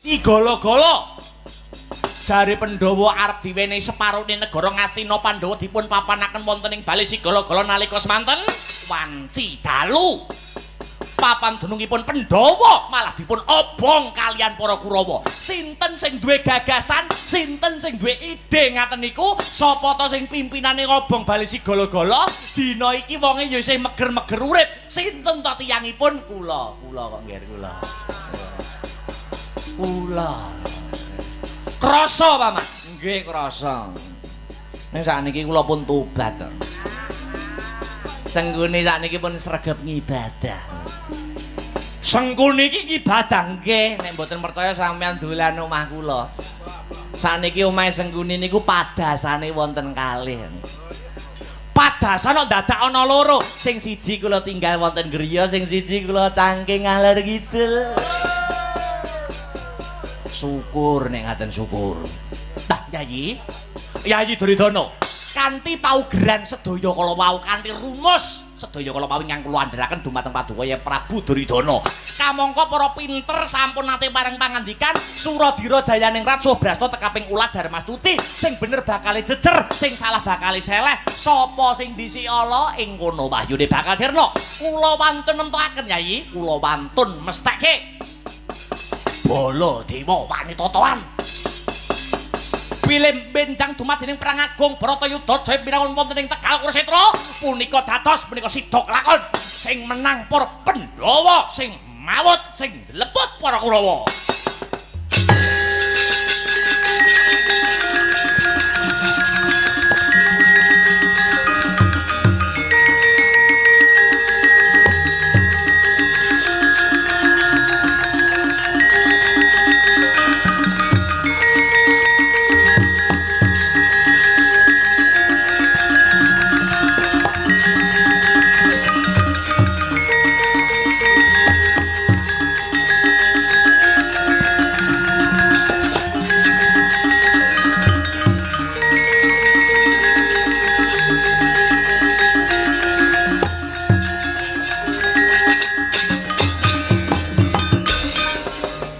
Si golo-golo. Jare Pandhawa arep diwenehi separone negara Ngastina Pandhawa dipun papanaken wonten ing bali si golo-golo nalika semanten wanci dalu. Papan dunungipun Pandhawa malah dipun obong kalian para Kurawa. Sinten sing duwe gagasan, sinten sing duwe ide ngaten niku, sapa ta sing pimpinane ngobong bali si golo-golo? Dina iki wonge ya isih meger-meger urip. Sinten ta tiyangipun? Kula kok nggih kula. Kula. Krasa, Paman. Nggih, krasa. Ning sakniki kula pun tobat. Senggune sakniki pun sregep ngibadah. Sengkune iki ibadah nggih, nek mboten percaya sampean dolan omah kula. Sakniki omahe Sengkune niku padasane wonten kalih. Padasan kok dadak ana loro. Sing siji kula tinggal wonten griya, sing siji kula cangking ngalor kidul. Syukur nek ngaten syukur. Tah Yayi. Yayi Duryudana. Kanthi paugeran sedaya kala wau kanthi rumus sedaya kala wau ingkang kula andharaken dumateng Paduka Prabu Duryudana. Kamangka para pinter sampun nate pareng pangandikan Suradira jayaning Ratsa Brasta tekaping ulah Darmastuti sing bener bakale jejer, sing salah bakale seleh. Sapa sing dhisik ala ing kono wahyune bakal sirna. Kula wantun nemtokaken Yayi, kula wantun mestekke Baladewa Wanitatoan. Pilih benjang dumadening perang agung Bratayuda jaya pirangun wonten ing Tegal Kurusetra punika dados menika sida kelakon sing menang para Pandhawa sing mawut sing lebut para Kurawa.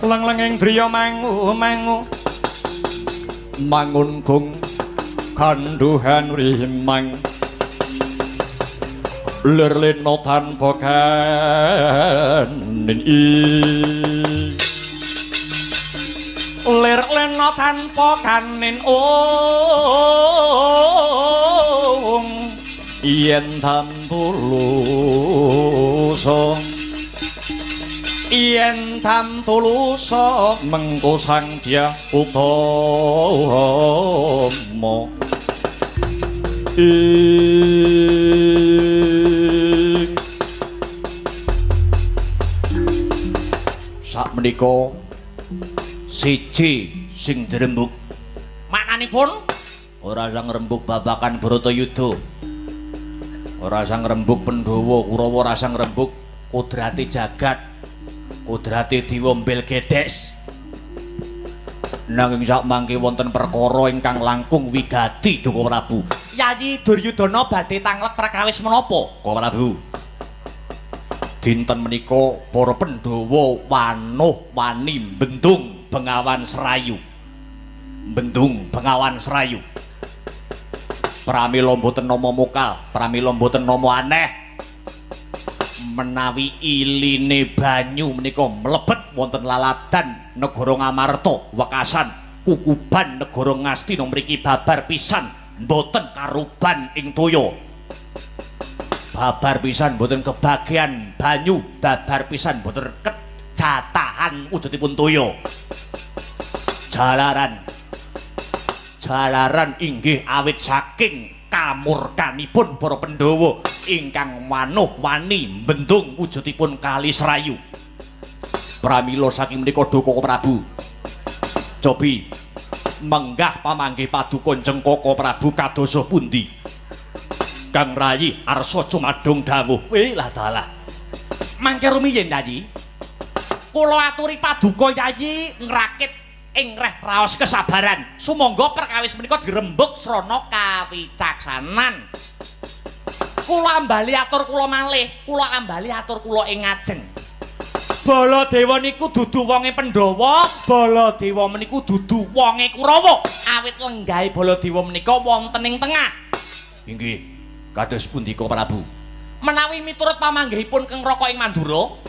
Leng-lenging driya mangu mangun gung kanduhan rimang lerlena tanpa kanin lerlena tanpa kanin yen tantulusa yen tam tulusa mengko sang dia utama sak menika siji sing drembug maknanipun ora sang rembug babakan Bratayuda, ora sang rembug Pandhawa Kurawa, ora sang rembug kudrate jagat, kudrate Dewa Mbelgedes. Nanging sak mangke wonten perkara ingkang langkung wigati Duka Prabu. Yayi Duryudana badhe tanglek perkawis menapa, Duka Prabu? Dinten menika para Pandhawa wanuh wani Bendung Bengawan Serayu. Bendung Bengawan Serayu. Pramila mboten nama mokal, pramila mboten nama aneh. Menawi iline banyu menika mlebet wonten laladan negara Ngamarta wekasan kukuban negara Ngastina mriki babar pisan mboten karuban ing toya. Babar pisan mboten kebagian banyu, babar pisan mboten kejatahan wujudipun toya. Jalaran inggih awit saking kamurkanipun para Pandhawa ingkang manuh wani mbendung wujudipun Kali Serayu. Pramila saking menika Duka Prabu cobi menggah pamanggih paduka Cengkaka Prabu kadosa pundi Kang Rayi arsa cumadung dawuh. Lah dalah mangke rumiyin Yayi kula aturi paduka Yayi ngrakit ing reh raos kesabaran sumangga perkawis menika dirembug srana kawicaksanan. Kula ambali atur kula malih, kula ambali atur kula ing ngajeng. Baladewa niku dudu wonge Pandhawa, Baladewa meniku dudu wonge Kurawa. Awit lenggahe Baladewa menika wonten ing tengah. Inggih, kados pundika Prabu? Menawi miturut pamanggihipun Kang Raka ing Mandura,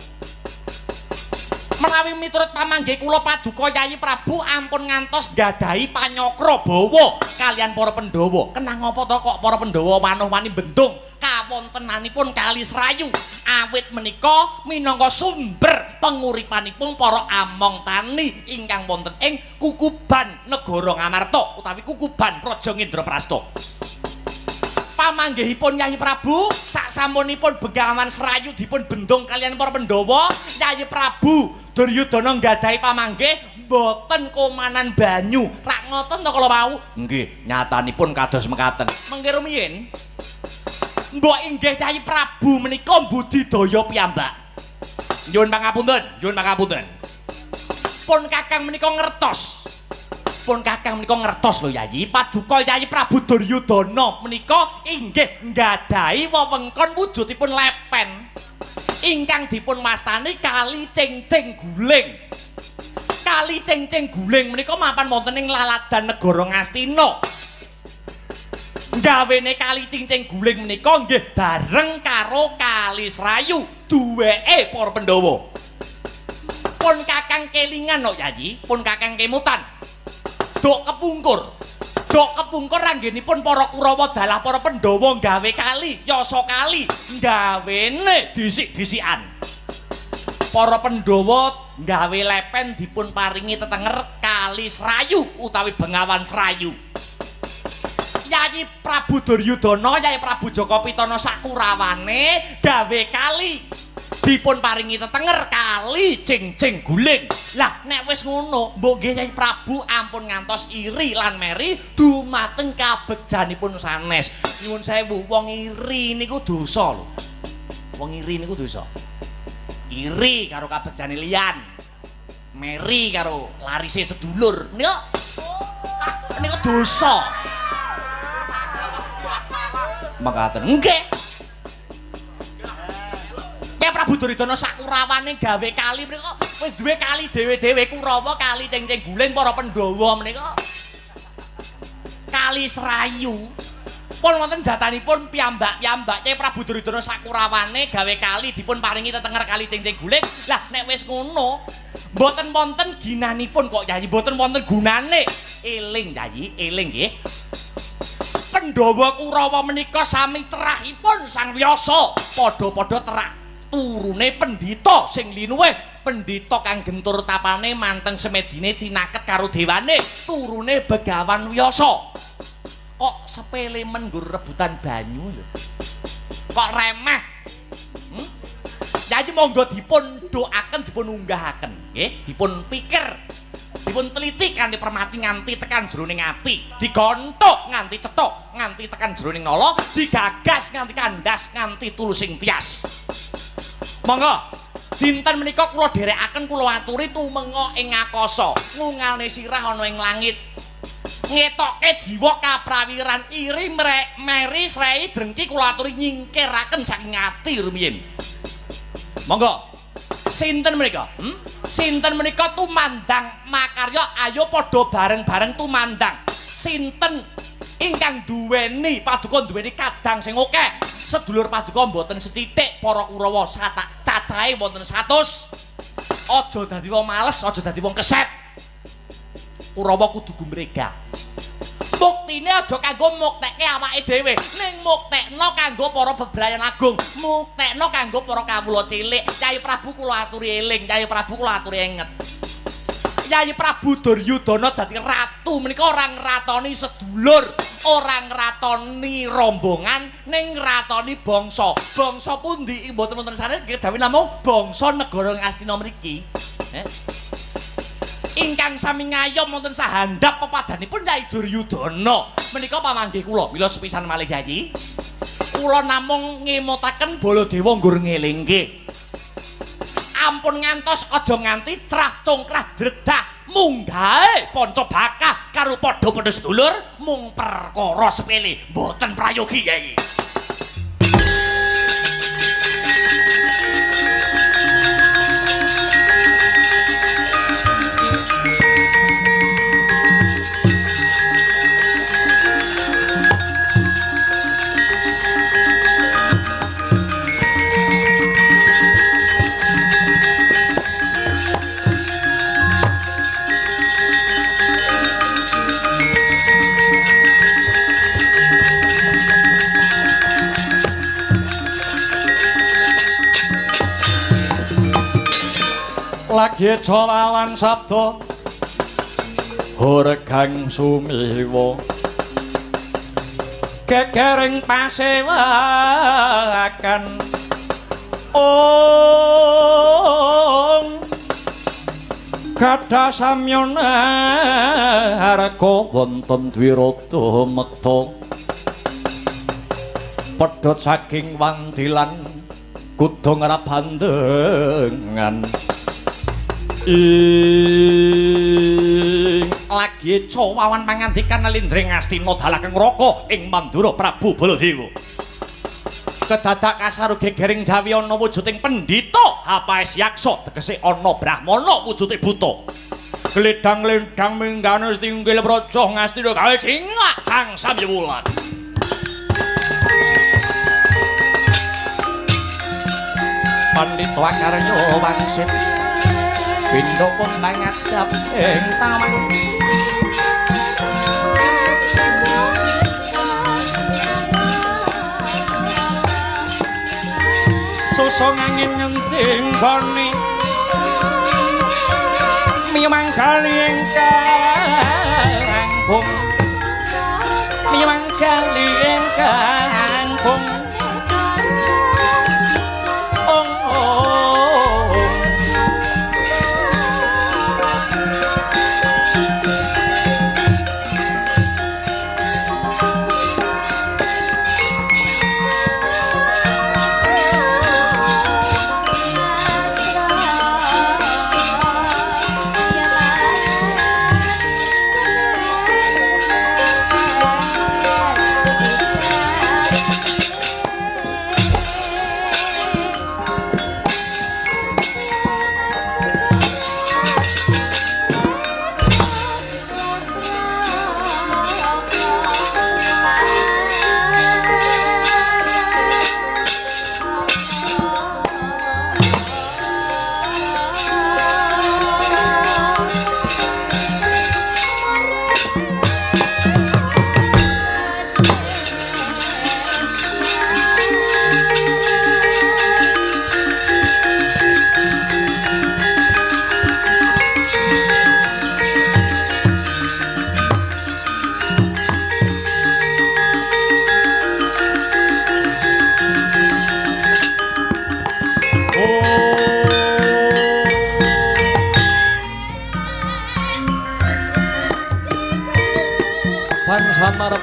menawi miturut pamanggih kula Paduka Yayi Prabu ampun ngantos gadahi panyakra bawa kalian para Pandhawa. Kenang apa to kok para Pandhawa wanuh-wani bendung kawontenanipun Kali Srayu? Awit menika minangka sumber penguripanipun para among tani ingkang wonten ing Kukuban Negara Ngamarta utawi Kukuban Praja Ngendraprasta. Pamanggihipun Yayi Prabu saksampunipun Bengawan Srayu dipun bendung kalian para Pandhawa, Yayi Prabu Duryudana nggadahi pamanggih boten komanan banyu. Rak ngoten to kala wau? Nggih, nyatanipun kados mekaten. Mengke rumiyin mbok inggih Yayi Prabu menika budidaya piyambak. Nyuwun pangapunten, nyuwun pangapunten. Pun Kakang menika ngertos. Pun Kakang menika ngertos lho Yayi, Paduka Yayi Prabu Duryudana menika inggih nggadahi wewengkon wujudipun lepen ingkang dipun wastani Kali Cengceng Guling. Kali Cengceng Guling menika mapan wonten ing laladan negara Ngastina. Gawene Kali Cengceng Guling menika nggih bareng karo Kali Srayu, duweke para Pandhawa. Pun Kakang kelingan lho Yayi, pun Kakang kemutan. Dok kepungkur anggenipun para Kurawa dalah para Pandhawa gawe kali, yasa kali, gawene disik-disikan. Para Pandhawa gawe lepen dipun paringi tetenger Kali Srayu utawi Bengawan Srayu. Yayi Prabu Duryudana, Yayi Prabu Jakapitana sakurawane gawe kali dipun paringi tetenger Kali Cengceng Guling. Lah nek wis ngono, mbok nggih Yayi Prabu ampun ngantos iri lan meri dumateng kabegjanipun sanes. Nyuwun sewu, wong iri niku dosa lho. Wong iri niku dosa. Iri karo kabegjane liyan. Meri karo larise sedulur. Niku dosa. Mekaten. Nggih. Prabu Duryudana sakurawane gawe kali menika wis duwe kali dhewe-dhewe Kurawa, Kali Cengceng Guling para Pandhawa menika. Kali Srayu pun wonten jatanipun piyambak-piyambake Prabu Duryudana sakurawane gawe kali dipun paringi tetenger Kali Cengceng Guling. Lah nek wis ngono mboten wonten ginanipun kok Yayi, mboten wonten gunane. Eling Yayi, eling nggih. Pandhawa Kurawa menika sami terahipun Sang Wyasa, padha-padha terak turune pendhita sing linuwih, pendhita kang gentur tapane manteng semedine cinaket karo dewane, turune Begawan Wyasa. Kok sepele men nggur rebutan banyu lho. Kok remeh. Yayi monggo dipun doaken, dipun unggahaken, nggih, dipun pikir, dipun teliti kanthi permati nganti tekan jroning ati, digontok nganti cetok, nganti tekan jroning nala, digagas nganti kandas, nganti tulusing tias. Monggo dinten menika kula dherekaken kula aturi tumenga ing akasa, ngungalne sirah ana ing langit. Ngetoke jiwa kaprawiran iri meri srei drengki kula aturi nyingkiraken saking ati rumiyin. Monggo sinten menika? Sinten menika tumandang makarya, ayo padha bareng-bareng tumandang. Sinten ingkang duweni Paduka duweni kadang sing akeh. Sedulur Paduka mboten sethithik para Kurawa satak cacahe wonten 100. Aja dadi wong males, aja dadi wong keset. Kurawa kudu gumrega. Buktine aja kanggo muktekke awake dhewe, ning muktekno kanggo para bebrayan agung, muktekno kanggo para kawula cilik. Yayi Prabu kula aturi eling, Yayi Prabu kula aturi enget. Yayi Prabu Duryudana dadi ratu menika ora ngratoni sedulur, ora ngratoni rombongan, ning ngratoni bangsa. Bangsa pundi mboten wonten sanes kejawi namung bangsa negara Ngastina mriki. Ingkang sami ngayom wonten sahandhap pepadanipun Yayi Duryudana. Menika pamanggih kula, mila sepisan malih Yayi. Kula namung ngemutaken Baladewa nggur ngelingke. Ampun ngantos aja nganti crah congkrah dredah munggahe panca bakah karo padha-padha sedulur mung perkara sepele mboten prayogi Yayi. lagi colawan sabda Horgang sumiwa gegering pasewakan Kada samyana harga wonten dwirata mekta pedhot saking wandilan kudu ngarep bandengan lagi cawawan pangandikan Lindring Astina dalakeng raka ing Mandura Prabu Baladewa kedadak kasar gegering Jawi ana wujuding pendhita Hapais Yaksa tegese ana Brahmana wujude buta gledang-gledang minggane tinggil praja Ngastina gawe singak kang samyewulan Pandhita Karya Wangsit pindha pun pangadhap ing taman susung angin ngenting bani mimanggali ingkang bung mimanggali ingkang bung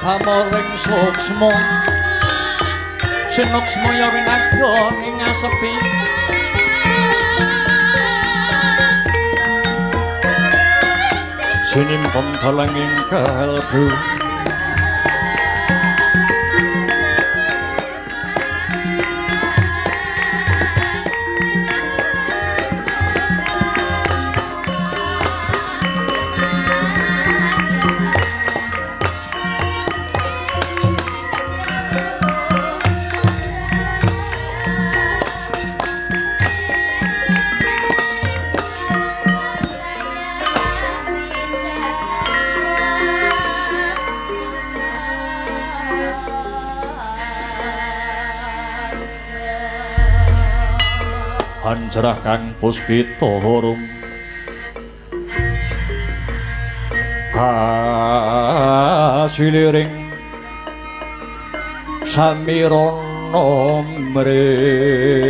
Pamoring suksma sinuksma ya winagra ing asepi sinimpun dalang ing kalbu Anjrah kang puspita harum kasiliring samirana mrek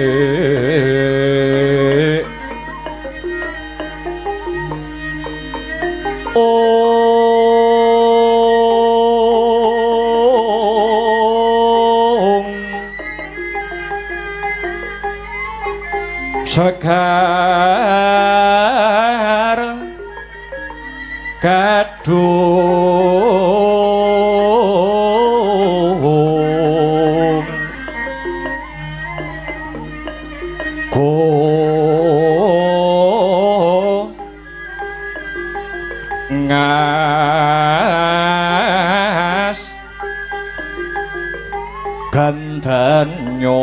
Sekar kadung ko ngas gandanyo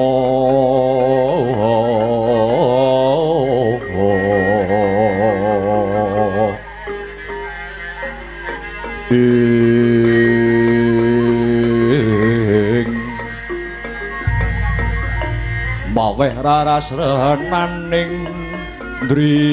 maweh raras renaning Driya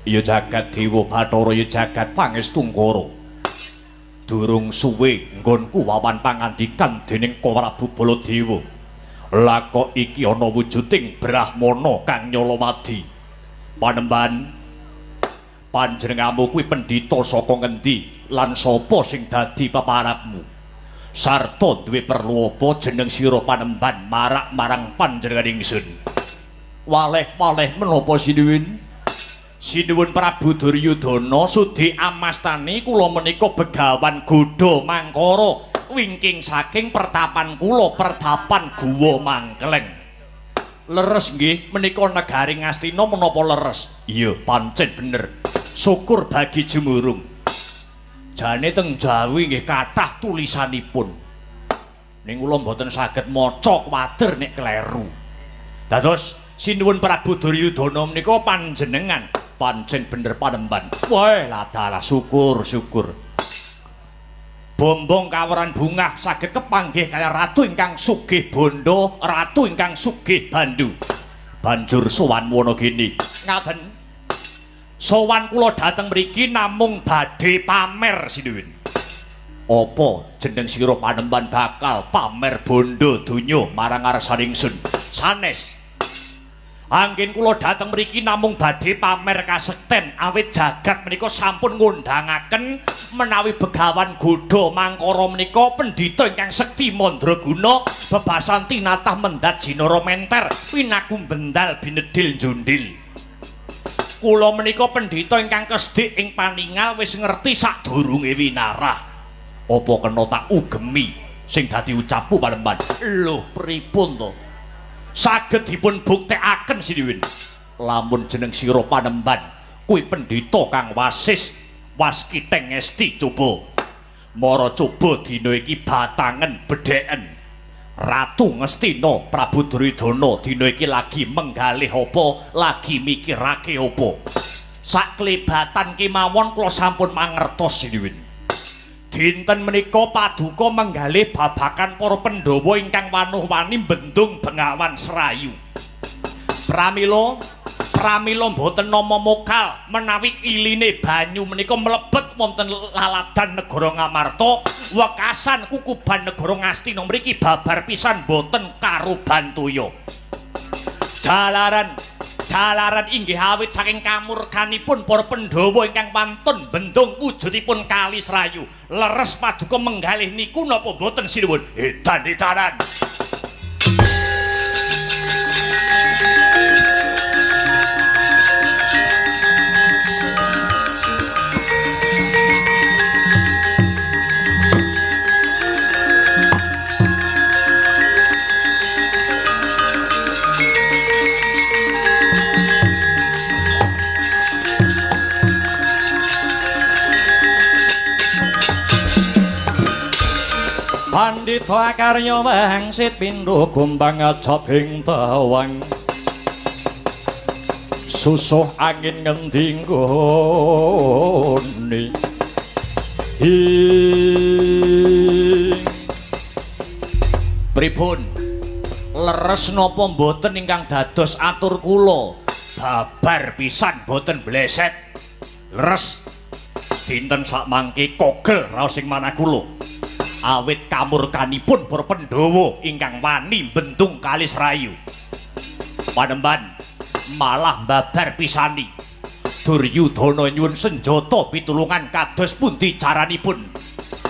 ya jagat dewa Bathara ya jagat pangestungkara durung suwe nggonku wawan pangandikan dening Prabu Baladewa lako iki ana wujuding Brahmana kang Nyolowadi Panembahan panjenenganmu kuwi pendhita saka ngendi lan sapa sing dadi peparabmu sarta duwe perlu apa jeneng sira Panembahan marak marang panjenengan ingsun waleh-waleh menapa sinuwun Sinuwun Prabu Duryudana sudi amastani kula menika begawan Godha Mangkara wingking saking pertapan kula pertapan Guwa Mangkleng. Leres nggih menika negari Ngastina menapa leres? Iya pancen bener. Syukur bagi jumurung. Jane teng Jawi nggih kathah tulisanipun. Ning kula mboten saged maca kuwatir nek kleru. Dados sinuwun Prabu Duryudana menika panjenengan pancen bener Panembahan. Wah, ladalah syukur. Bombong kaweran bungah saged kepanggih kaliyan ratu ingkang sugih bondo, ratu ingkang sugih bandu. Banjur sowan Wonogini. Ngaten. Sowan kula dhateng mriki namung badhe pamer sinuwun. Apa jeneng sira Panembahan bakal pamer bondo donya marang ngarsaning ingsun? Sanes. Anggen kula dhateng mriki namung badhe pamer kasekten awit jagat menika sampun ngundhangaken menawi begawan Godha Mangkara menika pendhita ingkang sekti mandraguna bebasan tinatah mendat jinara menter pinaku bendal binedil njundil. Kula menika pendhita ingkang kesdik ing paningal wis ngerti sadurunge winarah. Apa kena tak ugemi sing dadi ucapku Panembahan? Lho pripun to? Saged dipun buktekaken sinuwun lamun jeneng sira Panembahan kuwi pendhita kang wasis waskiteng ngesti coba mara coba dina iki batangen bedheken Ratu Ngastina Prabu Duryudana dina iki lagi menggalih apa lagi mikirake apa sak klebatan kemawon kula sampun mangertos sinuwun. Dinten menika paduka menggalih babakan para Pandhawa ingkang wanuh-wani bendung Bengawan Serayu. Pramila mboten nama mokal menawi iline banyu menika mlebet wonten laladan negara Ngamarta, wekasan kukuban negara Ngastina mriki babar pisan boten karuban toya. Jalaran inggih awit saking kamurkanipun para Pandhawa ingkang wantun bendung wujudipun Kali Serayu. Leres paduka menggalih niku napa boten sinuwun? Edan-edanan. Pandhita karya wangsit pindho gombang ajabing tawang susuh angin ngendi nggone pripun leres napa mboten ingkang dados atur kula babar pisan boten bleset leres dinten sakmangke kogel raos ing manah kula awit kamurkanipun para Pandhawa ingkang wani bendung Kali Serayu. Panembahan malah babar pisani Duryudana nyuwun senjata pitulungan kados pundi caranipun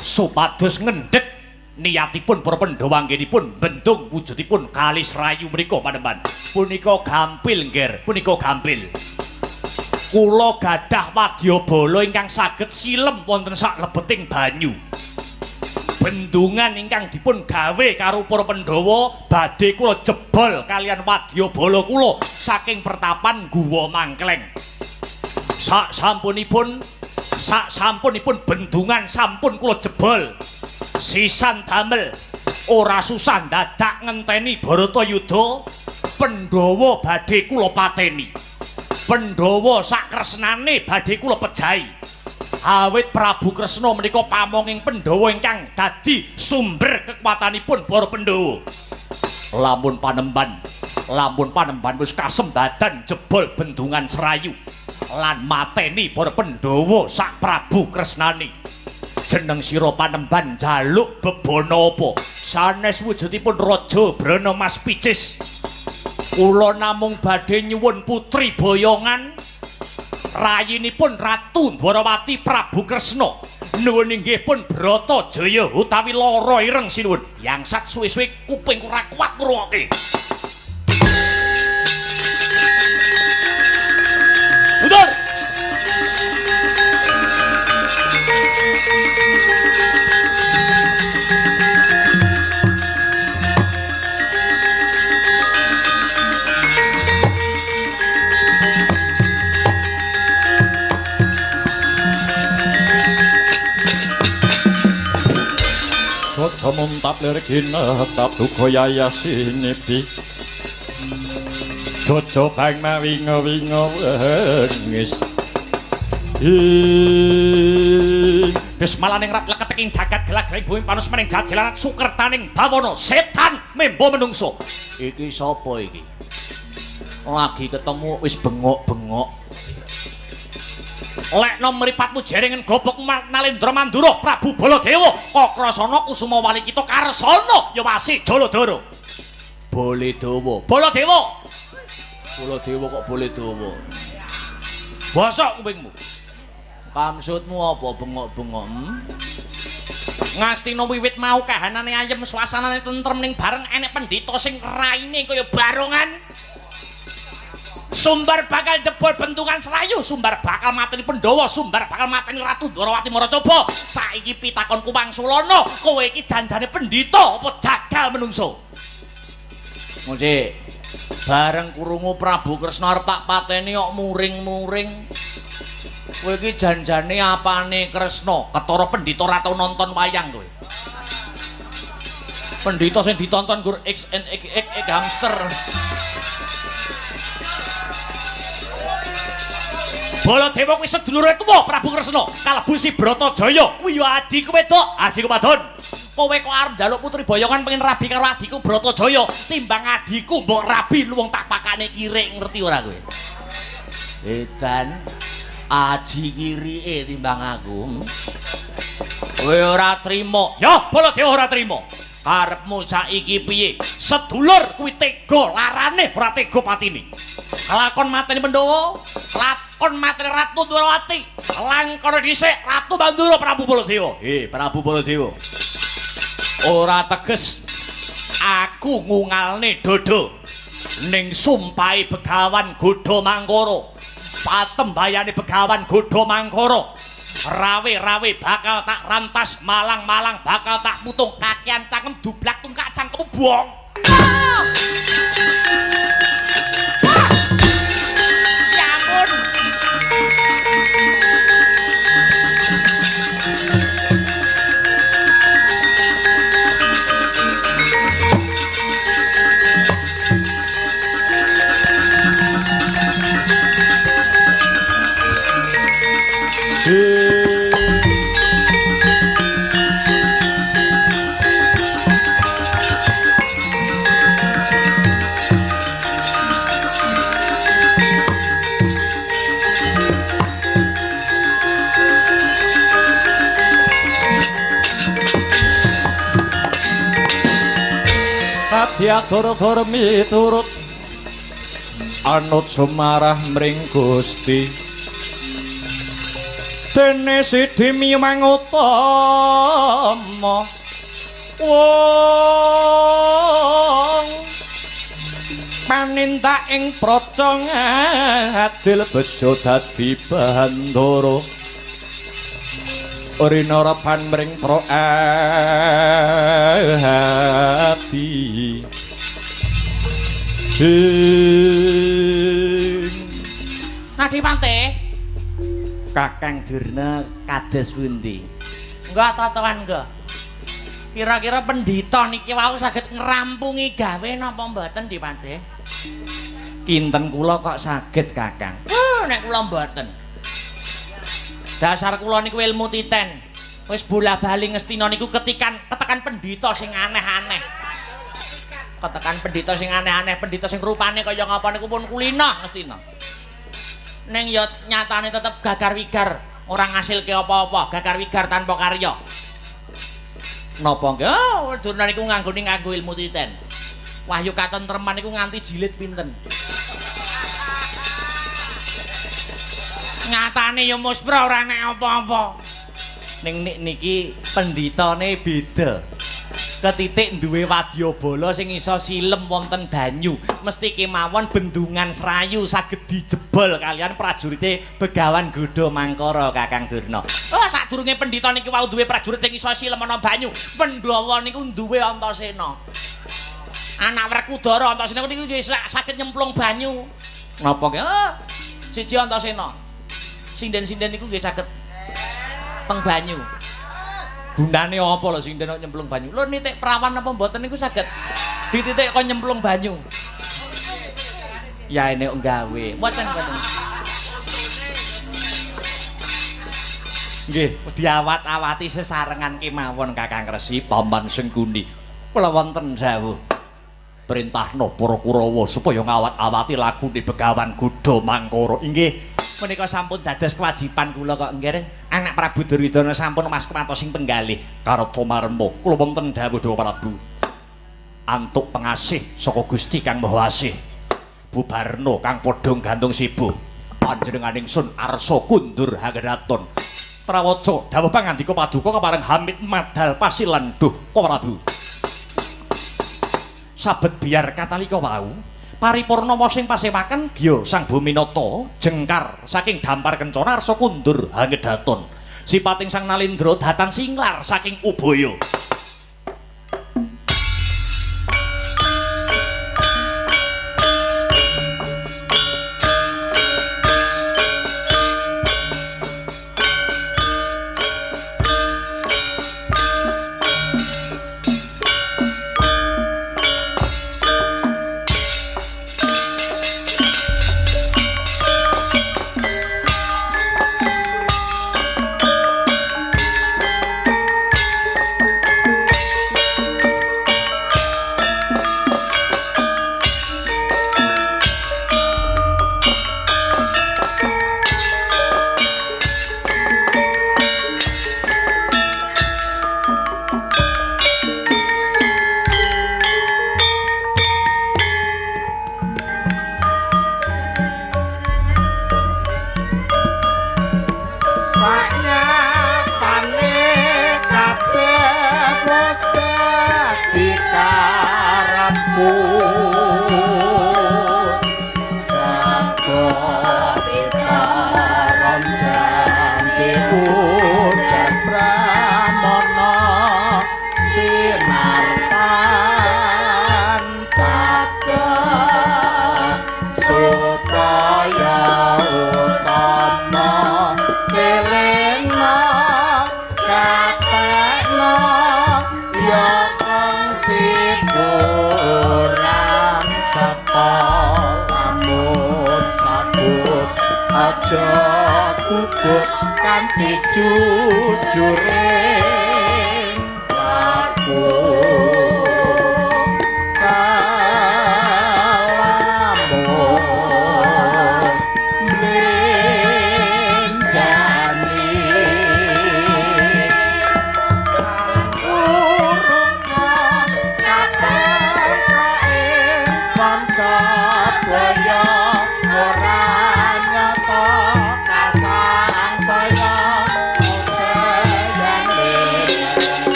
supados ngendhek niatipun para Pandhawa anggenipun bendung wujudipun Kali Serayu menika. Panembahan punika gampil nggih, punika gampil. Kula gadah wadyabala ingkang saged silem wonten sak lebeting banyu. bendungan ingkang dipun gawe karo para Pandhawa badhe kula jebol kalian wadyabala kula saking pertapan Guwa Mangkleng. Sasampunipun bendungan sampun kula jebol. Sisan damel ora susah dadak ngenteni Baratayuda. Pandhawa badhe kula pateni. Pandhawa sakresnane badhe kula pejahi. Awit Prabu Kresna menika pamonging Pandhawa ingkang dadi sumber kekuatanipun para Pandhawa. Lamun panemban wis kasembadan jebol bendungan Serayu lan mateni para Pandhawa sak Prabu Kresnane. Jeneng sira Panemban jaluk bebana apa? Sanes wujudipun Raja Branamas Picis. Kula namung badhe nyuwun putri boyongan rayinipun Ratu Dwarawati Prabu Kresna. Nuwun inggih pun Bratajaya utawi lara ireng sinuwun. Yangsat suwe-suwe kuping ora kuat ngrungokke. Mundur. Muntap lergina tap dukoyaya sinepi Jojo bang ma wingo-wingo wengis Desmalaning rat leketeking jagat gelag-geling bumi panus mening jajelanat sukertaning bawana setan membo menungso. Iki sapa iki? Lagi ketemu wis bengok-bengok. Lekno mripatmu jaringan gobok Nalendra Mandura Prabu Baladewa Kakrasana Kusuma Wali kita Karsana ya wasi Jaladara. Baladewa kok Baladewa. Bosok kupingmu. Kamsutmu apa bengok-bengok? Ngastina wiwit mau kahanane ayem suasanane tentrem ning bareng enek pendhita sing raine kaya barongan. Sumbar bakal jebol bendungan Serayu, sumbar bakal mateni Pandhawa, sumbar bakal mateni Ratu Dwarawati Maracaba. Saiki pitakonku Wangsulana, kowe iki janjane pendhita apa jagal menungso? Musik. Bareng krungu Prabu Kresna arep tak pateni kok muring-muring. Kowe iki janjane apane Kresna? Ketara pendhita ora tau nonton wayang kowe. Pendhita sing ditonton gur X hamster. Baladewa kuwi sedulure tuwa Prabu Kresna, kalebu si Bratajaya. Kuwi ya adhiku wedok, adhiku wadon. Kowe kok arep njaluk putri boyongan pengen rabi karo adhiku Bratajaya, timbang adhiku mbok rabi luwung tak pakane kirik, ngerti ora kowe? Edan aji kirike timbang aku. Kowe ora trima. Ya, Baladewa ora trima. Karepmu saiki piye? Sedulur kuwi tega larane ora tega patine. Lakon mateni Pandhawa, lakon mateni Ratu Dwarawati, langkon dhisik Ratu Mandura Prabu Baladewa. Prabu Baladewa. Ora teges aku ngungalne dodo ning sumpahe Begawan Godha Mangkara. Patembayane Begawan Godha Mangkara. Rawe-rawe bakal tak rantas, malang-malang bakal tak putung, kakean cangkem dublak tungkak cangkemmu buang. Ya ampun. Diatur-tur miturut anut sumarah mring Gusti dene sidi mangutama wong panindak ing praja adil bejo dadi bandara Rina repan mring pro ati Adipate Kakang Durna kados pundi? Enggak totoan enggak. Kira-kira pendhita niki wau saged ngrampungi gawe napa mboten Dipate? Kinten kula kok saged Kakang. Nek kula mboten. Dasar kula niku ilmu titen. Wis bola-bali ngestina niku ketekan pendhita sing aneh-aneh. Ketekan pendhita sing aneh-aneh, pendhita sing rupane kaya ngapa niku pun kulina ngestina. Ning ya nyatane tetep gagar-wigar, ora ngasilke apa-apa, gagar-wigar tanpa karya. Napa nggih? Oh, Durna niku nganggo ilmu titen. Wahyu katentreman niku nganti jilid pinten. Nyatane ya muspra ora nek apa-apa. Ning niki pendhitane beda. Ketitik duwe wadyabala sing iso silem wonten banyu, mesti kemawon bendungan Srayu saged dijebol kalian prajurite Begawan Goda Mangkara Kakang Durna. Oh, sadurunge pendhita niki wau duwe prajurit sing iso silem ana banyu, Pandhawa niku duwe Antasena. Anak Werkudara Antasena niku nggih saged nyemplung banyu. Napa nggih? Oh, siji Antasena. Sinden-sinden niku nggih saged teng banyu. Gunane apa lho sinden nyemplung banyu? Lho nitik perawan apa mboten niku saged dititik kok nyemplung banyu. Ya enek nggawe. Mboten. Nggih, diawat-awati sesarengan kemawon Kakang Resi Paman Sengkuni. Kula wonten dawuh perintahna para Kurawa supaya ngawat-awati lagune Begawan Goda Mangkara. Inggih, menika sampun dados kewajiban kula kok nggih. Anak Prabu Duryudana sampun mas kemantosing penggalih Karta Marma. Kula wonten dawuh Dewa Prabu. Antuk pengasih saka Gusti Kang Maha Asih. Bubarna kang padha gantung sibuh. Panjenenganing Sun Arsa kundur hanggedaton. Prawaca dawuh pangandika paduka kepareng Hamid Madal Pasilan Duh Prabu. Sabet biar katalika wau paripurna sing pasewaken Gya Sang Buminata jengkar saking dampar kencana arsa kundur hanggedaton sipating Sang Nalindra datan singlar saking Ubaya.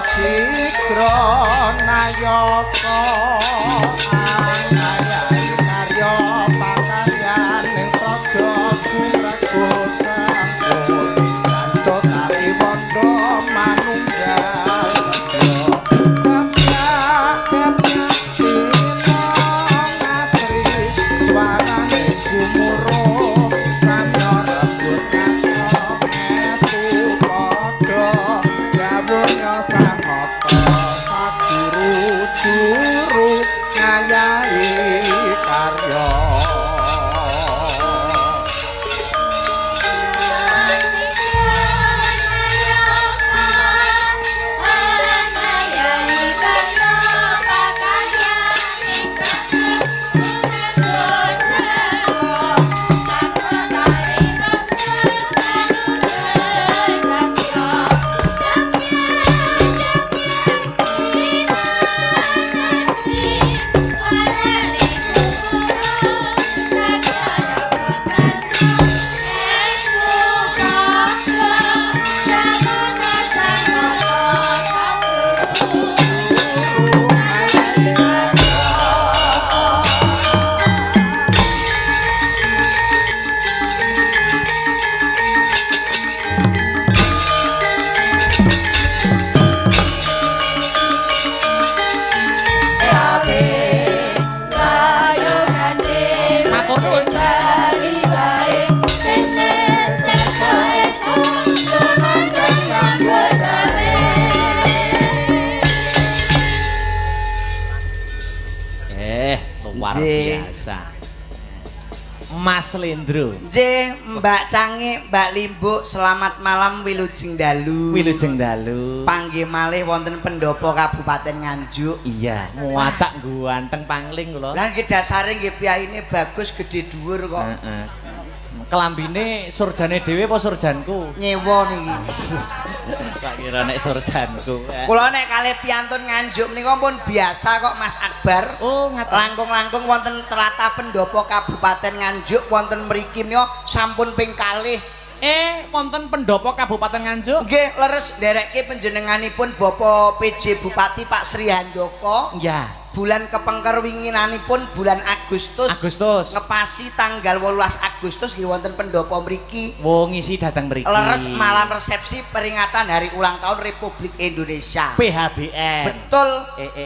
Sikra nayaka ayahi karya pakaryan ning praja Kuragus sampun kanca kali wanda manunggal kapyak dina asri swarane gumuruh samya rebut ngasok estu padha jawunya samata juru ngayahi karya luar biasa. Mas Lendro. Nggih, Mbak Cangi, Mbak Limbuk, selamat malam Wilujeng Dalu. Wilujeng Dalu. Panggih malih wonten Pendopo Kabupaten Nganjuk. Iya, muacak ganteng pangling kula. Lah nggih dasare nggih piyaine bagus gedhe dhuwur kok. Heeh. Kelambine surjane dhewe apa surjanku? Nyewa niki. Tak kira nek surjanku. Kula nek kalih piyantun Nganjuk menika pun biasa kok Mas Akbar. Oh, ngaten. Langkung-langkung wonten tlatah Pendopo Kabupaten Nganjuk wonten mriki menika sampun ping kalih. Wonten Pendopo Kabupaten Nganjuk? Nggih, leres nderekke panjenenganipun Bapak PJ Bupati Pak Sri Handoko. Iya. Bulan kepengker winginanipun bulan Agustus. Ngepasi tanggal 18 Agustus nggih wonten pendopo mriki. Wo ngisi datang mriki. Leres malam resepsi peringatan hari ulang tahun Republik Indonesia. PHBN. Betul.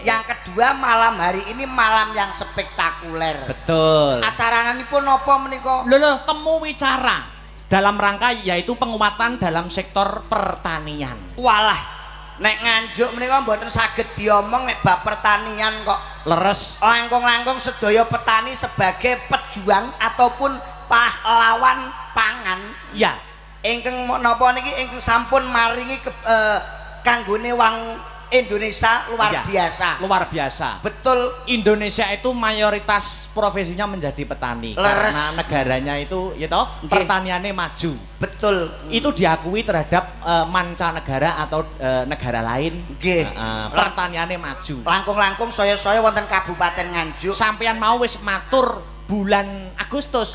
Yang kedua malam hari ini malam yang spektakuler. Betul. Acaranipun napa menika? Lho, temu wicara dalam rangka yaitu penguatan dalam sektor pertanian. Walah. Nek Nganjuk menika mboten saged diomong nek bab pertanian kok. Leres. Langkung-langkung sedaya petani sebagai pejuang ataupun pahlawan pangan. Iya. Ingkang napa niki ingkang sampun maringi kanggone wong Indonesia luar biasa. Luar biasa. Betul. Indonesia itu mayoritas profesinya menjadi petani. Leres. Karena negaranya itu ya toh pertaniannya maju. Betul. Itu diakui terhadap mancanegara atau negara lain. Nggih. Pertaniannya maju. Langkung-langkung saya wonten Kabupaten Nganjuk. Sampeyan mau wis matur bulan Agustus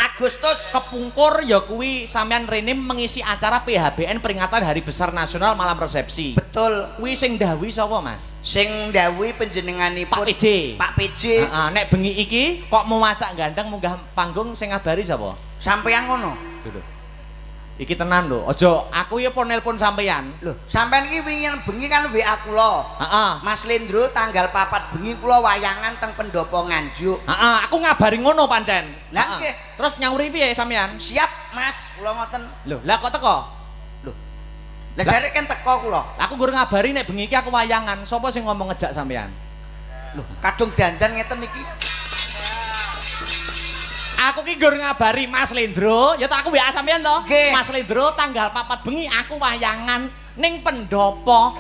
kepungkur ya kuwi sampean rene mengisi acara PHBN peringatan Hari Besar Nasional malam resepsi. Betul. Kuwi sing ndhawuhi sapa, Mas? Sing ndhawuhi panjenenganipun Pak PJ. Nek bengi iki kok mau macak gandeng munggah panggung sing ngabari sapa? Sampeyan ngono. Iki tenan lho, aja aku ya pon nelpon sampeyan. Lho, sampeyan iki wingi bengi kan WA kula. Heeh. Mas Lendro tanggal 4 bengi kula wayangan teng Pendopo Nganjuk. Heeh, aku ngabari ngono pancen. Lah nggih. Terus nyauri piye sampeyan? Siap, Mas. Kula ngoten. Lho, lah kok teko? Lho. Lah jare kan teko kula. Aku gur ngabari nek bengi iki aku wayangan. Sopo sing ngomong ngejak sampeyan? Lho, kadung dandan ngeten iki. Aku ki gur ngabari Mas Lendro, ya tak aku WA sampeyan to. Okay. Mas Lendro tanggal 4 bengi aku wayangan ning Pendopo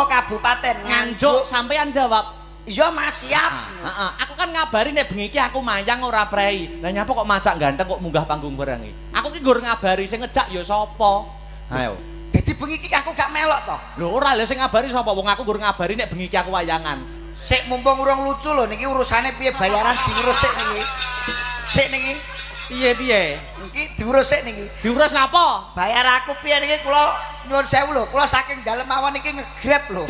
Kabupaten Nganjuk. Sampeyan jawab, "Iya Mas, siap." Heeh, aku kan ngabari nek bengi iki aku mayang ora prei. Lah nyapa kok macak ganteng kok munggah panggung barang iki. Aku ki gur ngabari sing ngejak ya sapa? Ayo. Dadi bengi iki aku gak melok to. Lho ora lho sing ngabari sapa? Wong aku gur ngabari nek bengi iki aku wayangan. Sik mumpung urung lucu lho niki urusane piye bayaran diurus sik niki. Sik niki. Piye? Iki diurus sik niki. Diurus napa? Bayar aku piye niki kula nyuwun sewu lho, kula saking dalem mawon iki ngegrab lho.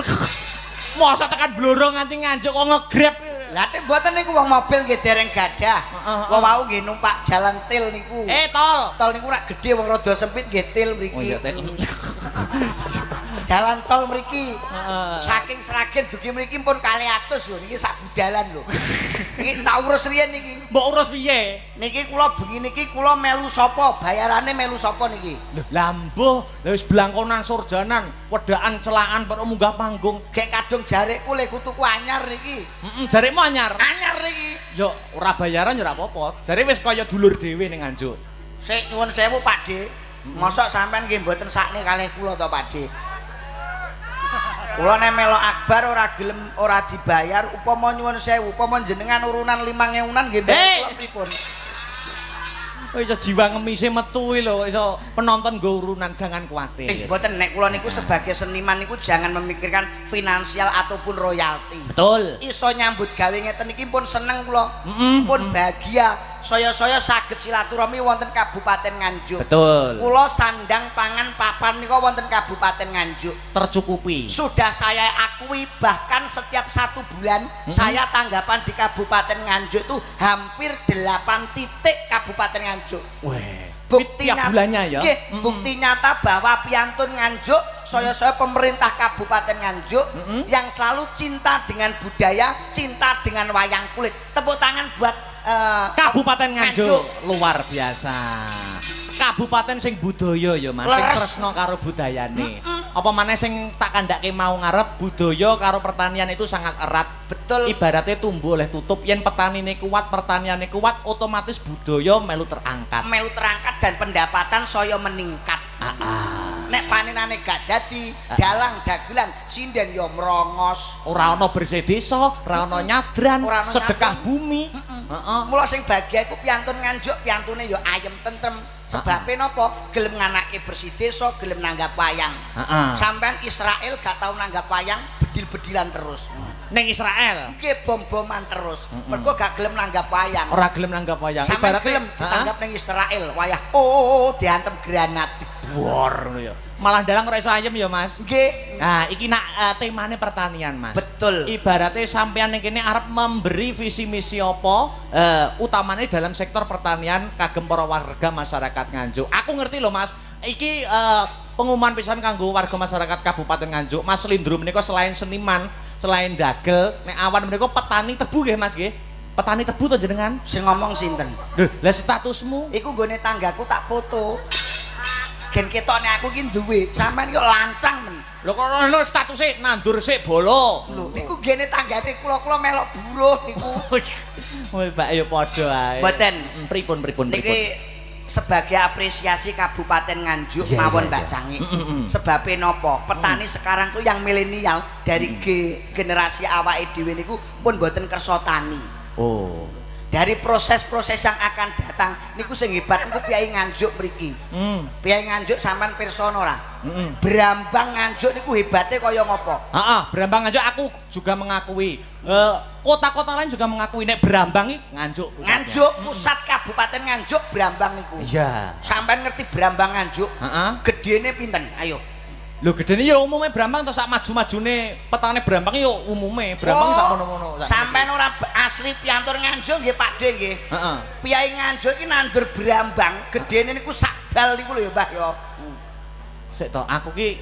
Masa tekan Blora nganti Nganjuk kok ngegrab. Lah nek mboten niku wong mobil nggih dereng gadah. Wong wau nggih numpak jalan til niku. Tol. Tol niku rak gedhe wong rada sempit nggih til mriki. Oh iya, Jalan tol mriki. Saking Sragen dugi mriki pun 200 lho niki sak budalan lho. Niki tak urus riyen niki. Mbok urus piye? Niki kula bengi niki kula melu sapa? Bayarane melu sapa niki? Lah mbuh, lha wis blangkonan surjanan, wedaan celaan para munggah panggung. Gek kadung jarekku le kutuku anyar niki. Jarekmu anyar. Anyar niki. Yo ora bayaran yo ora apa-apa. Jare wis kaya dulur dhewe ning Nganjuk. Sik nyuwun sewu Pakde. Mosok sampean nggih mboten sakne kalih kula to Pakde. Kula nek melok akbar ora gelem ora dibayar upama nyuwun sewu, upama jenengan urunan 5.000-an nggih mboten pripun. Oh iso jiwa ngemise metu lho, iso penonton nggo urunan jangan kuwatir. Mboten nek kula niku sebagai seniman niku jangan memikirkan finansial ataupun royalti. Betul. Iso nyambut gawe ngeten iki pun seneng kula. Pun bahagia. Saya saged silaturahmi wonten Kabupaten Nganjuk. Betul. Kula sandang pangan papan nika wonten Kabupaten Nganjuk. Tercukupi. Sudah saya akui bahkan setiap 1 bulan saya tanggapan di Kabupaten Nganjuk itu hampir 8 titik Kabupaten Nganjuk. Weh. Bukti tiap bulannya ya. Bukti nyata bahwa piantun Nganjuk, saya pemerintah Kabupaten Nganjuk yang selalu cinta dengan budaya, cinta dengan wayang kulit. Tepuk tangan buat Kabupaten Nganjuk luar biasa. Kabupaten sing budaya ya Mas, sing tresno karo budayane. Apa maneh sing tak kandhake mau ngarep budaya karo pertanian itu sangat erat. Betul. Ibaratnya tumbuh oleh tutup, yen petanine kuat, pertaniane kuat, otomatis budaya melu terangkat. Melu terangkat dan pendapatan saya meningkat. Nek panenane gak dadi, dalang dagelan, sinden ya mrongos. Ora ana bersih desa, ora ana nyadran, sedekah nyadran. bumi. Mula sing bahagia iku piantun Nganjuk, piantune ya ayem tentrem. Sebabnya napa? Gelem nganake bersih desa, gelem nanggap wayang. Sampean Israel gak tau nanggap wayang, bedil-bedilan terus. Ning Israel Nggih bom-boman terus. Mergo gak gelem nanggap wayang. ora gelem nanggap wayang. Sampeyan gelem ditanggap ning Israel, wayah diantem granat. Bor ngono ya. Malah dalang ora iso ayem ya, Mas. Nggih. Nah, iki nak temane pertanian, Mas. Betul. Ibaratnya sampean ning kene arep memberi visi misi apa utamane dalam sektor pertanian kagem para warga masyarakat Nganjuk. Aku ngerti loh, Mas. Iki pengumuman pisan kanggo warga masyarakat Kabupaten Nganjuk. Mas Lindro menika selain seniman, selain dagel, nek awan menika petani tebu nggih, Mas nggih. Petani tebu to jenengan? Sing ngomong sinten? Lho, lah statusmu? Iku nggone tanggaku tak foto. Gen ketokne aku ki duwe, sampean kok lancang men. Lho kok ono statuse nandur sik bolo. Lho, niku gene tanggane kula melok buruh niku. Woi, Pak ya padha ae. Mboten. Pripun. Niki sebagai apresiasi Kabupaten Nganjuk mawon Mbak Cangi. Sebabnya nopo? Petani sekarang tuh yang milenial dari generasi awake dhewe niku pun mboten kersa tani. Oh. Dari proses-proses yang akan datang niku sing hebat niku Piyai Nganjuk mriki. Piyai Nganjuk sampean pirsa ora? Brambang Nganjuk niku hebate kaya ngopo? Brambang Nganjuk aku juga mengakui. Kota-kota lain juga mengakui nek Brambang iki Nganjuk. Nganjuk pusat Kabupaten Nganjuk Brambang niku. Iya. Sampean ngerti Brambang Nganjuk? Gedene pinten? Ayo. Lho gedene ya umume Brambang to sak maju-majune petane Brambang ya umume Brambang sak mono-mono. Sampeyan ora asli piantur Nganjuk nggih Pakde nggih. Piyai Nganjuk iki nandur Brambang, gedene niku sak bal niku lho ya Mbah ya. Sik to, aku ki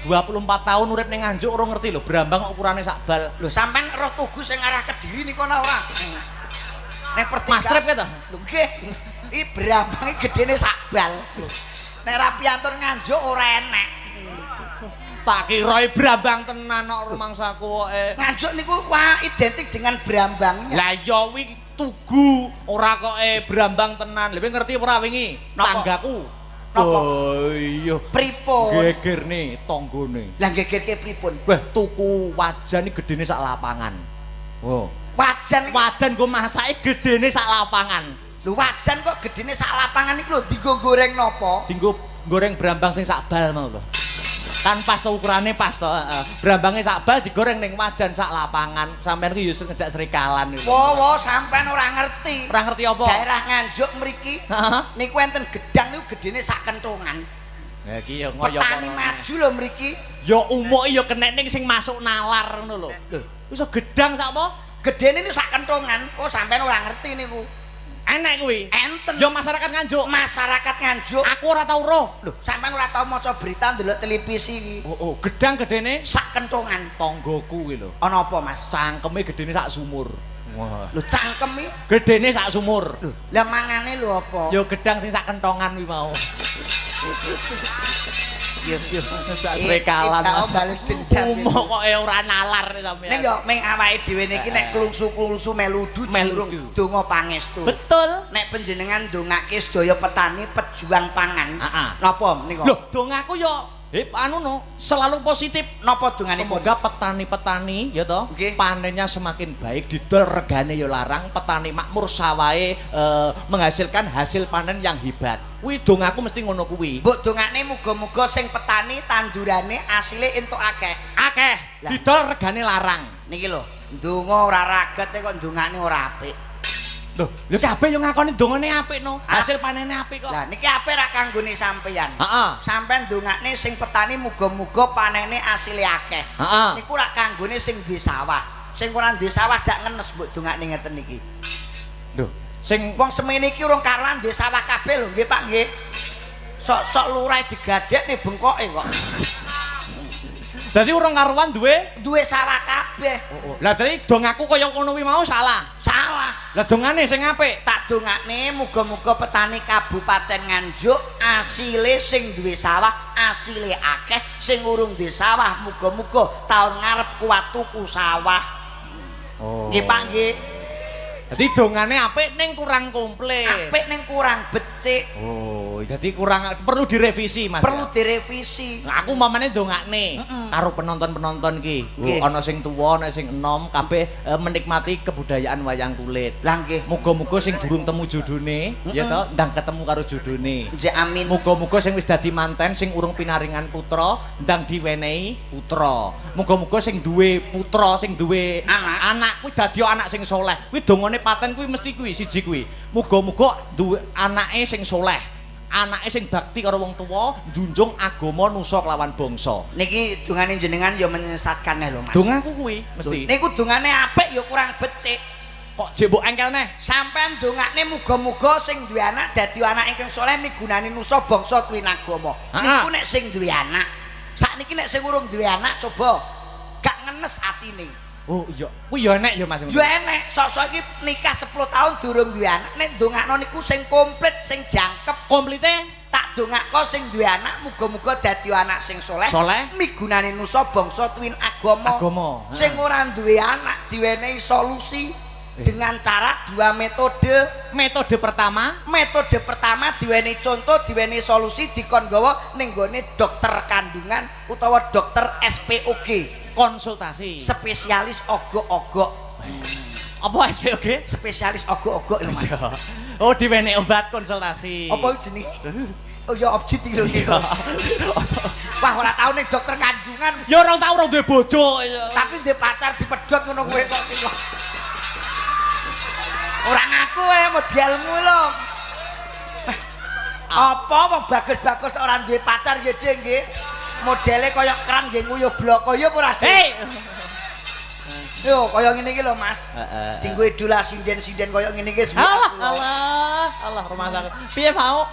24 tahun urip ning Nganjuk ora ngerti lho Brambang ukurane sak bal. Lho sampean roh Tugu sing arah Kediri niku ana ora? Nek pertigaan. Mas Trip ya to? Lho nggih. Iki Brambang iki gedene sak bal. Nek ra piantur Nganjuk ora enek. Tak kira Brambang tenan kok rumangsaku kok. Nganjuk niku wah identik dengan Brambang. Lah ya wi Tugu ora kok Brambang tenan. Lha ngerti ora wingi? Tanggaku. Napa? Oh iya. Pripun? Gegerne tanggane. Lah gegerke pripun? Wah, tuku wajan iki gedene sak lapangan. Oh. Wajan nggo masake gedene sak lapangan. Lho wajan kok gedene sak lapangan iku lho dienggo goreng napa? Dienggo goreng Brambang sing sak bal mau lho. Kan pas to ukurane pas to, heeh. Brambange sak bal digoreng ning wajan sak lapangan. Sampeyan ku yo ngejak serikalan niku. Wo sampean ora ngerti. Ora ngerti apa? Daerah Nganjuk mriki. Heeh. Niku enten gedang niku gedene sak kentongan. Ya iki yo ngoyo Petani maju lho mriki. Ya umuke ya kenek ning sing masuk nalar ngono lho. Lho, iso gedang sak apa? Gedene niku sak kentongan. Oh sampean ora ngerti niku. Enek kuwi. Enten. Ya masyarakat Nganjuk. Masyarakat Nganjuk. Aku ora tau roh. Lho, sampean ora tau maca berita ndelok televisi iki. Oh, gedang gedene Sak kentongan. tanggoku kuwi lho. Ana apa, Mas? Cangkeme gedene sak sumur. Wah. Lho cangkem iki. Gedene sak sumur. Lho, lah mangane lho apa? Ya gedang sing sak kentongan kuwi mau. Yo sak rekalan Mas. Mas. Bales dendam. Umok kok ora nalar sampeyan. Ning yo ming awake dhewe niki nek klungsu-klungsu melu jurung donga pangestu. Betul. Nek panjenengan ndongake sedaya petani pejuang pangan. Napa menika? Lho, dongaku yo anu no, selalu positif. Napa donganipun? Semoga petani-petani ya toh Nggih. panennya semakin baik, didol regane ya larang, petani makmur sawahe menghasilkan hasil panen yang hebat. Kuwi dongaku mesti ngono kuwi. Mbok dongane muga-muga sing petani tandurane asile entuk akeh. Akeh, Lah. didol regane larang. Niki lho, ndonga ora raget kok ndongane ora apik. Lho, lho kabeh yo ngakoni dongane apik no. Hasil panene apik kok. Lah niki apik ra kanggone sampeyan. Heeh. Sampeyan ndongakne sing petani muga-muga panene asile akeh. Heeh. Niku ra kanggone sing duwe sawah. Sing ora duwe sawah dak ngenes mbok dongakne ngeten niki. Lho, sing Wong semene iki urung karuan duwe sawah kabeh lho, nggih Pak nggih. Sok-sok lurah digadhekne bengkoke kok. dadi urung karuan duwe. Duwe sawah kabeh. Lah dadi dongaku kaya ngono kuwi mau salah. Salah. Lah dongane sing apik. Tak dongakne muga-muga petani Kabupaten Nganjuk asile sing duwe sawah asile akeh, sing urung duwe sawah muga-muga taun ngarep kuat tuku sawah. Oh. Nggih Pak nggih. Dadi dongane apik ning kurang komplit. Apik ning kurang becik. Oh, jadi kurang perlu direvisi Mas. Perlu direvisi. Nah, aku mamane ndongakne karo penonton-penonton ki. Nggih. Ana sing tuwa, ana sing enom, kabeh menikmati kebudayaan wayang kulit. Lah nggih. Muga-muga sing durung temu jodone, ya toh, ndang ketemu karo jodone. Nggih amin. Muga-muga sing wis dadi manten sing urung pinaringan putra, ndang diwenehi putra. Muga-muga sing duwe putra, sing duwe anak kuwi dadi anak sing soleh. Kuwi dongane paten kuwi mesti kuwi siji kuwi. Muga-muga duwe anake sing soleh. Anake sing bakti karo wong tuwa, njunjung agama nusa kelawan bangsa. Niki dongane jenengan ya menyesatkan lho Mas. Dongaku kuwi mesti. Niku dongane apik ya kurang becik. Kok jek mbok engkel neh. Sampeyan dongakne muga-muga sing duwe anak dadi anak ingkang saleh migunani nusa bangsa tuwin agama. Niku nek sing duwe anak. Sakniki nek sing urung duwe anak coba gak ngenes atine. Oh iya, kuwi ya enek ya Mas. Yo enek, sok-sok iki nikah 10 tahun durung duwe anak. Nek ndongakno niku sing komplit, sing jangkep. Komplite Tak dongakno sing duwe anak muga-muga dadi anak sing saleh. Saleh. Migunani nusa bangsa tuwin agama. Agama. Sing ora duwe anak diwenehi solusi dengan cara dua metode. Metode pertama, Metode pertama diwenehi contoh, diwenehi solusi dikon gawa ning gone dokter kandungan utawa dokter SPOG, konsultasi. spesialis ogok-ogok. Apa SPOG? Spesialis ogok-ogok lho Mas. Oh, diwenehi obat konsultasi. Apa jenenge? Oh ya objit iki lho. Wah ora tau ning dokter kandungan Ya orang tau orang duwe bojo. tapi duwe pacar dipedhot ngono kowe kok iki. Ora ngaku modelmu lho. Apa wong bagus-bagus ora duwe pacar gede nggih. Modele kaya keran nggih nguyuh bloko ya ora. Hei. Yo kaya ngene iki lho Mas. Tinggu idola sinden-sinden kaya ngene iki suwi. Allah rumah sakit. Piye mau?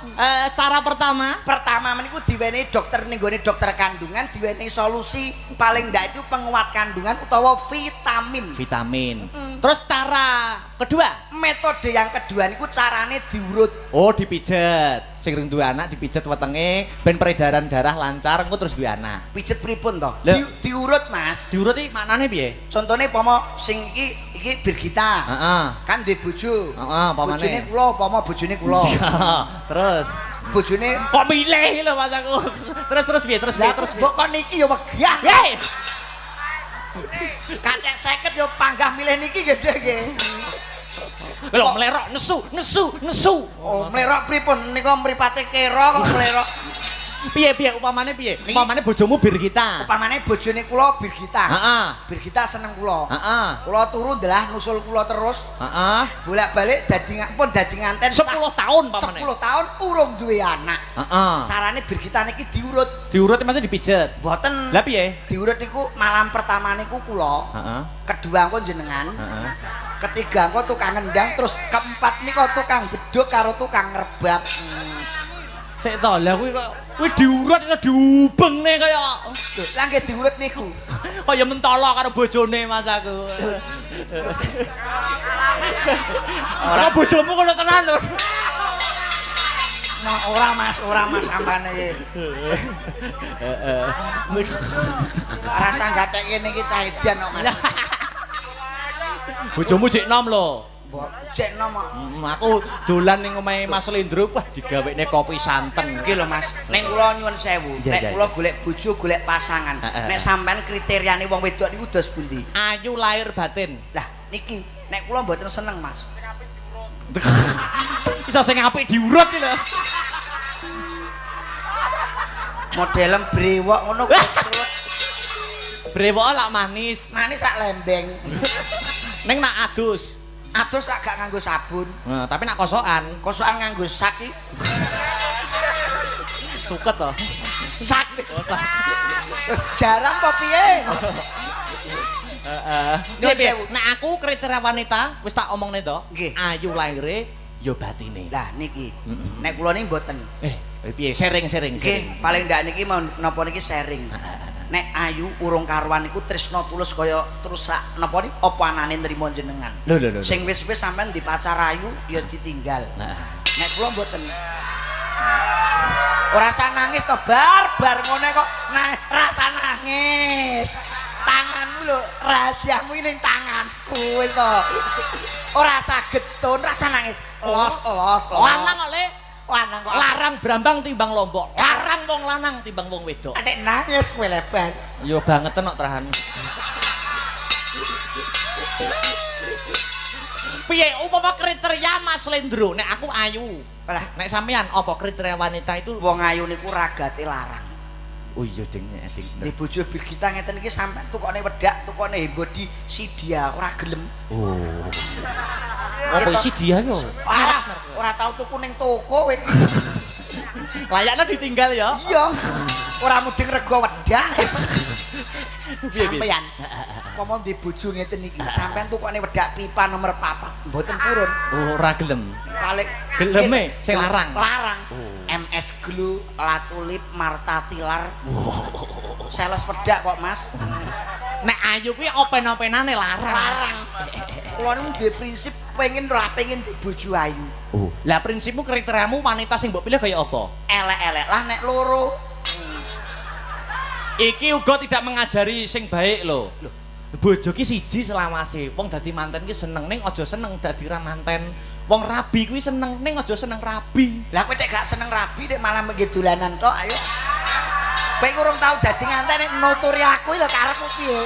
Cara pertama, Pertama meniku diwenehi dokter ning gone dokter kandungan diwenehi solusi paling ndak itu penguat kandungan utawa vitamin. vitamin. Terus cara kedua, Metode yang kedua niku carane diurut. oh dipijet. Sing rung duwe anak dipijet wetenge ben peredaran darah lancar, engko terus duwe anak. Pijet pripun to? Lah. Diurut Mas. Diurut iki maknane piye? Contone pomo sing iki Birgita. Heeh. Kan duwe bojo. Heeh, pamane. Bojone kula, pomo bojone kula. Terus Bojone kok milih lho Mas aku. Terus piye? Terus piye? lah Terus piye? mbok kon niki ya wegah. Hei. Kacek 50 ya panggah milih niki gede nggih. Lho mlerok nesu. Oh, mlerok pripun? Nika mripate kera kok mlerok. Piye upamane piye? Upamane bojomu Birgita. Upamane bojone kula Birgita. Heeh. Birgita seneng kula. Heeh. Kula turu ndelah nusul kula terus. Heeh. Bolak-balik dadi nganten 10 tahun pamane. 10 tahun urung duwe anak. Heeh. Carane Birgita niki diurut. Diurut maksudnya dipijet. Mboten. Lah piye? Diurut niku malam pertama niku kula. Heeh. Kedua engko jenengan. Heeh. Ketiga engko tukang ngendang terus keempat niku tukang beduk karo tukang ngerbab. Sik to, lah kuwi diurut iso diubengne kaya Lah nggih diurut niku. kaya mentolo karo bojone Mas aku. Ora bojomu kono tenan lho. Nah, ora Mas ampane iki. Rasa gatek kene iki cah edan kok Mas. Bojomu jek nom lho. Mbok cek nom kok. Aku dolan ning omahe Mas Lendro, wah digawekne kopi santen. Nggih lho Mas, ning kula nyuwun sewu, Iya, nek iya, kula golek bojo, golek pasangan. Nek sampean kriteriane wong wedok niku dos pundi? Ayu lahir batin. Lah niki nek kula mboten seneng Mas. Iso sing apik diurut iki lho. Modelem brewok ngono kok celuk. Brewoke lak manis. Manis rak lembeng. Ning nak adus. Adus rak gak nganggo sabun. Nah, tapi nak kosokan Kosokan nganggo sak iki. suket to. Sak. Jarang apa piye? Heeh. Nek aku kriteria wanita wis tak omongne to. Nggih. Ayu lahire ya batine. Lah niki. Nek kula niki mboten. Piye sharing. Nggih, paling ndak niki mau napa niki sharing. Nek ayu urung karuan iku tresno tulus kaya terus sak napa niki apa anane nrimo jenengan. Lho. Sing wis-wis sampean di pacar ayu ya ditinggal. Nek kula mboten. Ora usah nangis to, bar ngene kok rasa nangis. Tanganmu lho, rahasiamu ning tanganku wis to. Ora usah getun, rasa nangis. Los. Lanang kok Le. Lanang kok Larang brambang timbang lombok. Larang wong lanang timbang wong wedok. Adek nangis kowe lebar. Yo bangetan kok terahan. Piye upama kriteria Mas Lendro nek aku ayu. Lah, Nek sampean apa kriteria wanita itu? wong ayu niku ragate larang. Oh iya ding. Di bojo Birgita ngeten iki sampean tukone wedak, tukone body Sidia ora gelem. Oh. Apa isi dia yo? Ora tau tuku ning toko wis. Layaknya ditinggal ya. Iya. Ora mudeng rego wedak. Sampeyan. Komo di bojo ngeten iki, sampean tukone wedak pipa nomor 4, mboten purun. Oh, ora gelem. Paling Geleme sing larang. Larang. MS Glue, Latulip, Marta Tilar. Sales wedak kok, Mas. Nek ayu kuwi open-openane larang. Larang. Kulo niku duwe prinsip pengen di bojo ayu. Oh. Lah prinsipmu kriteriamu wanita sing mbok pilih kaya apa? Elek-elek lah nek loro. Iki uga tidak mengajari sing baik lho. Bojo ki siji selawase. Wong dadi manten ki seneng ning aja seneng dadi ra manten. Wong rabi kuwi seneng ning aja seneng rabi. Lah kowe nek gak seneng rabi nek malah mengke dolanan tok ayo. Kowe urung tau dadi nganten nek nuturi aku lho karepmu piye?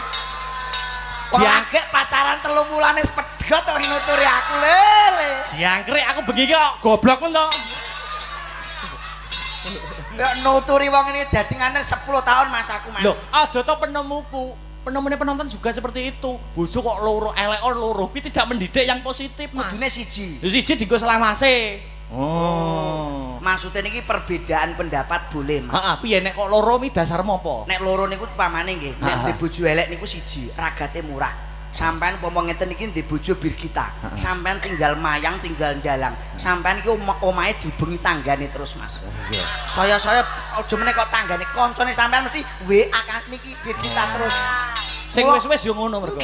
Siangke pacaran 3 wulan wis pedhot kok nuturi aku lele. Siangkrik aku bengi ki kok goblok pun to. Nek nuturi wong ini dadi nganten 10 tahun Mas aku Mas. Loh, aja to penemuku. Penemunya penonton juga seperti itu. Bojo kok loro, elek loro. Kuwi tidak mendidik yang positif, Mas. Kudune siji. Yo siji dienggo selawase. Oh. Maksudnya niki perbedaan pendapat boleh Mas. Heeh, piye nek kok loro mi dasarmu apa? Nek loro niku pamane nggih, nek di bojo elek niku siji, ragate murah. Sampean umpama ngeten iki di bojo Birgita. Sampean tinggal mayang, tinggal dalang. Sampean iki omahe dibengi tanggane terus, Mas. Iya. Saya aja meneh kok tanggane kancane sampean mesti WA kan niki Birgita terus. Sing wis-wis yo ngono mergo.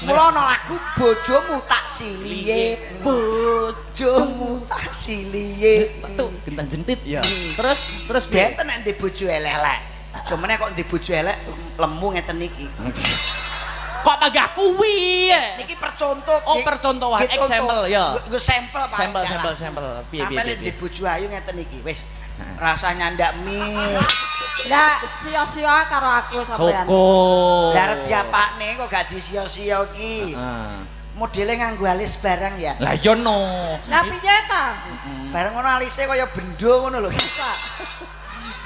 Mula ana lagu bojomu tak siliye, bojomu tak siliye. Tuh, gentang jentit ya. Terus benten nek di bojo elek-elek. Aja meneh kok di bojo elek lemu ngeten niki. Kok panggah kuwi? Niki percontoh. Oh, percontohan example ya. Nggo sampel Pak. Sampel. Piye. Sampai di bojo ayu ngeten iki wis. Rasanya ndak mie. Lah sia-sia karo aku sampean. Syukur. Lah arep diapakne kok gak disia-sia iki. Modele nganggo alis barang ya. Lah yo no. Lah piye ta? Bareng ngono alise kaya bendo ngono lho.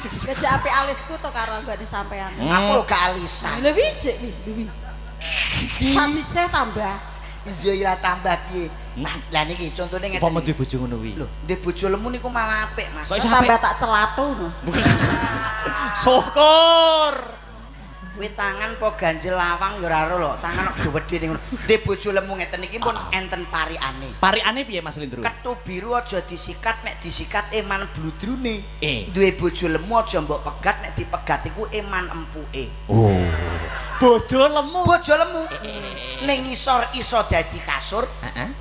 Kejak apik alisku to karo nggone sampean. Aku lho gak alisan. Lha wijik iki. Sasise tambah. Iya ira tambah piye? Nah, lah niki contone ngeten. Apa duwe bojo ngono kuwi? Lho, ndek bojo lemu niku malah apik, Mas. Kok iso Tambah tak celatu no. Syukur. Kuwi tangan po ganjel lawang ya ora lho, tangan kok gedhe ning ngono. Ndek bojo lemu ngeten iki pun enten pariane. Parikane piye Mas Lindro? Kethu biru aja disikat, nek disikat eman bludrune. Duwe bojo lemu aja mbok pegat, nek dipegat iku eman empuke. Oh. Bojo lemu. Bojo lemu. Ning ngisor iso dadi kasur,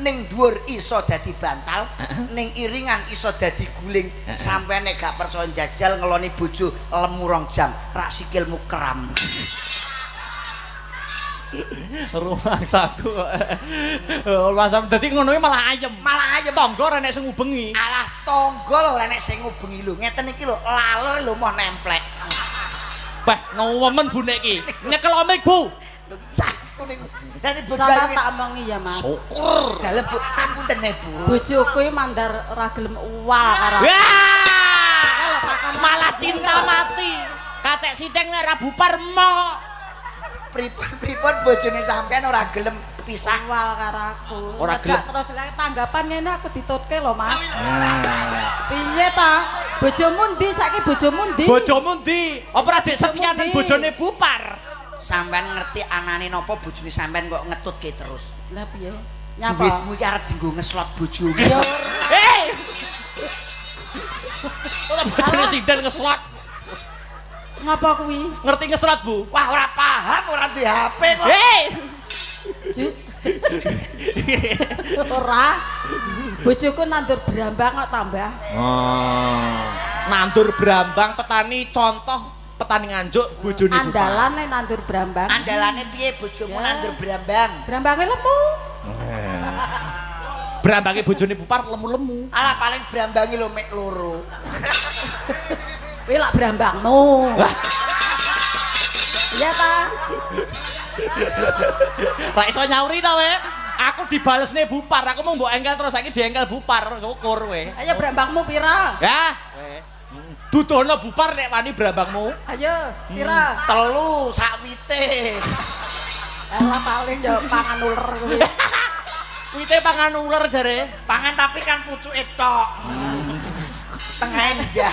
ning dhuwur iso dadi bantal, ning iringan iso dadi guling. Sampai nek gak percaya jajal ngeloni bojo lemu 2 jam, rak sikilmu kram. Rumah saku. Masam dadi ngono malah ayem. Malah ayem tangga ora nek sing ngubengi. Alah tangga lho ora nek sing ngubengi lho. Ngeten iki lho, laler lho moh nemplek. Bah, nemen Bu nek iki. Nyekel omik Bu. Lho saku ning dadi bojo Sampeyan tak omongi ya, Mas. syukur. Dalem Bu, ampun Bu. Bojoku iki mandar ora gelem uwal karo. Malah cinta mati. Kacek sithik nek ra bupar mok. Pripun bojone sampean ora gelem pisah Uwal karo aku. Ora gelem. Terus tanggapan ngene aku ditutke lho, Mas. Piye ta? Bojomu ndi saiki bojomu ndi? Bojomu ndi? Apa ra dik setia ning bojone bupar? Sampean ngerti anane napa bojone sampean kok ngetutke terus. Lah piye? Nyapa? Duitmu iki arep dienggo ngeslot bojomu. Ora bojone sinden ngeslot. Ngapa kuwi? Ngerti ngeslot Bu? Wah ora paham, ora di HP kok. Ju. Ora. Bojoku nandur brambang kok tambah. Oh. Nandur brambang petani contoh petani Nganjuk bojone Bu. Andalane nandur brambang. Andalane piye bojomu nandur brambang? Brambange lemu. Brambange bojone Bupar lemu-lemu. Alah paling brambange lho mek loro. Kuwi lak brambangmu. Iya ta? Ra iso nyauri ta we. Aku dibalesne Bupar, aku mau mbok engkel terus saiki diengkel Bupar, syukur we. Ayo brambangmu pira? Ya, dudono Bupar nek wani brambangmu. Ayo, pira? 3 sakwite. Lah paling yo pangan uler kuwi. Wite pangan uler jare. Pangan tapi kan pucuke tok. Tengahe ndak.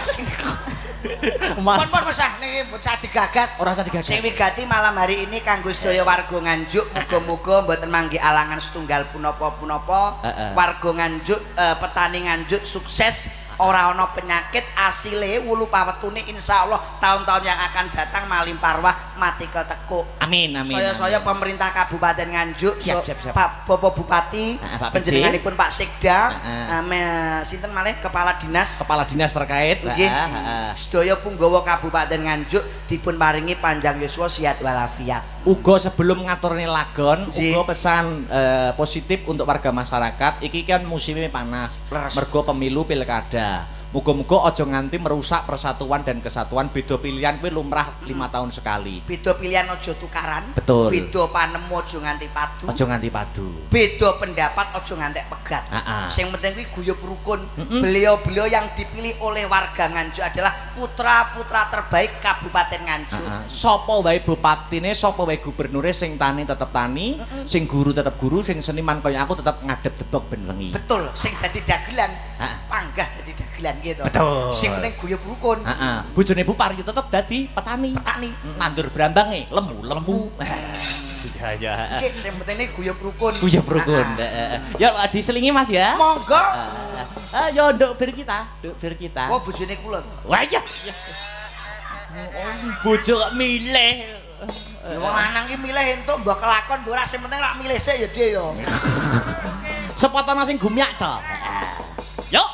Mas. Pun Mas niki bocah digagas. Ora usah digagas. Sing wigati malam hari ini kanggo sedaya warga Nganjuk, muga-muga mboten mangke alangan setunggal punapa-punapa. Warga Nganjuk, petani Nganjuk sukses, ora ana penyakit, asile wulu pawetune insyaallah tahun-tahun yang akan datang malimpah arwah mati ketekuk. Amin amin. Saya pemerintah Kabupaten Nganjuk, siap. Pak Bapak Bupati, Pak panjenenganipun Pak Sekda, sinten malih kepala dinas terkait. Nggih. Sedaya punggawa Kabupaten Nganjuk dipun paringi panjang yuswa sehat walafiat. Uga sebelum ngaturne lagon, Ji. uga pesan positif untuk warga masyarakat. Iki kan musimnya panas. Mergo pemilu pilkada. Muga-muga aja nganti merusak persatuan dan kesatuan. Beda pilihan kuwi lumrah 5 tahun sekali. Beda pilihan aja tukaran. Betul. Beda panemu aja nganti padu. Aja nganti padu. Beda pendapat aja nganti pegat. Sing penting kuwi guyub rukun. Beliau-beliau yang dipilih oleh warga Nganjuk adalah putra-putra terbaik Kabupaten Nganjuk. Sapa wae bupatine, sapa wae gubernure sing tani tetep tani, sing guru tetep guru, sing seniman kaya aku tetep ngadep debok ben wengi. Betul, sing dadi dagelan panggah dadi dagelan gitu. Betul. Sing penting guyub rukun. Bojone Bupar yo tetep dadi petani. Nandur brambange lemu. Ya. Iki sing penting guyub rukun. Guyub rukun. Ya diselingi Mas ya. Monggo. Ayo nduk bir kita, Oh bojone kula. Wah iya. Bojo kok milih. Ya wong lanang ki milih entuk mbok kelakon mbok ora sing penting lak milih sik ya Dik ya. Sepotong sing gumyak to. Yuk.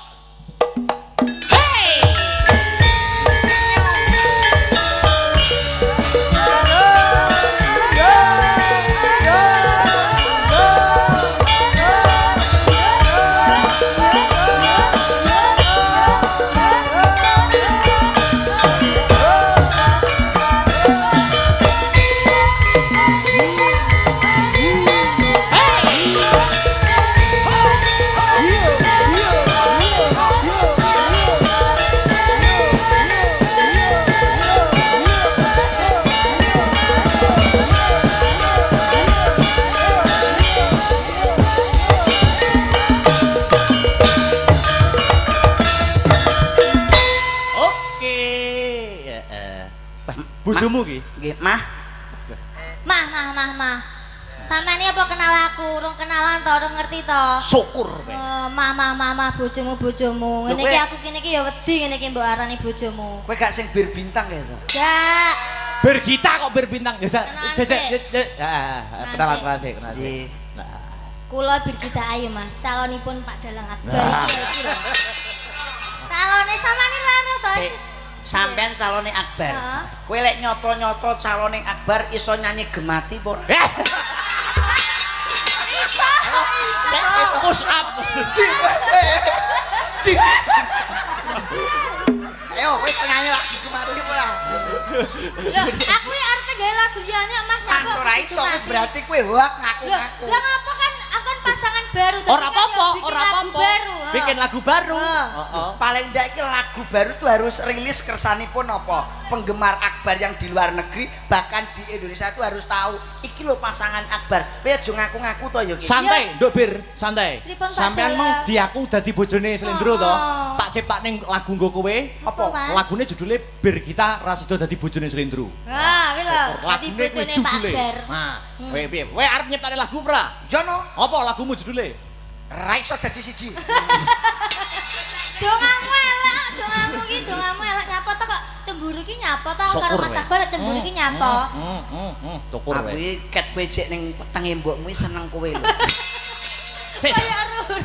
bojomu ki? Nggih, Mah. Mah. Sampeyan iki apa kenal aku? Urung kenalan to, urung ngerti to. Syukur kowe. Mah, bojomu. Ngene iki aku kene iki ya wedi ngene iki mbok arani bojomu. Kowe gak sing bir bintang ya to? Gak. Bergita kok berbintang. Kenalan sih. Nggih. Kula Birgita Ayu Mas, calonipun Pak Dalang Akbar iki lho. Calone sampeyan lare to. Sampeyan calone Akbar. Kowe lek nyoto-nyoto calone Akbar iso nyanyi gemati apa ora? Push up. Cik. Ayo kowe nyanyi lagi gemati apa ora? Loh, aku iki arep gawe lagu liyane Mas Mas ora iso berarti kowe hoak ngaku-ngaku. Lah ngapa kan aku kan pasangan baru Ora apa-apa. Bikin lagu baru. Paling ndak iki lagu baru tuh harus rilis kersanipun apa? Penggemar Akbar yang di luar negeri bahkan di Indonesia tuh harus tahu iki lho pasangan Akbar. Kowe aja ngaku-ngaku to ya iki. Santai, Nduk Bir, santai. Pripun, Pak Sampeyan Dalang? mong diaku dadi bojone Slendro to. Tak ciptak ning lagu nggo kowe. Apa? Mas? Lagune judule Birgita Rasido dadi bojone Slendro. Nah, kuwi lho. Dadi Lagune kuwi bojone Pak judule. Akbar. Nah, kowe piye? Kowe arep nyiptake lagu pra? Jono, Apa lagumu judule? ra iso dadi siji. Dongamu elek nyapa to kok cemburu ki nyapa to karo Syukur, Mas we. Akbar cemburu ki nyapa. Syukur Aku wae. iki ket becik ning wetenge mbokmu iki seneng kowe lho.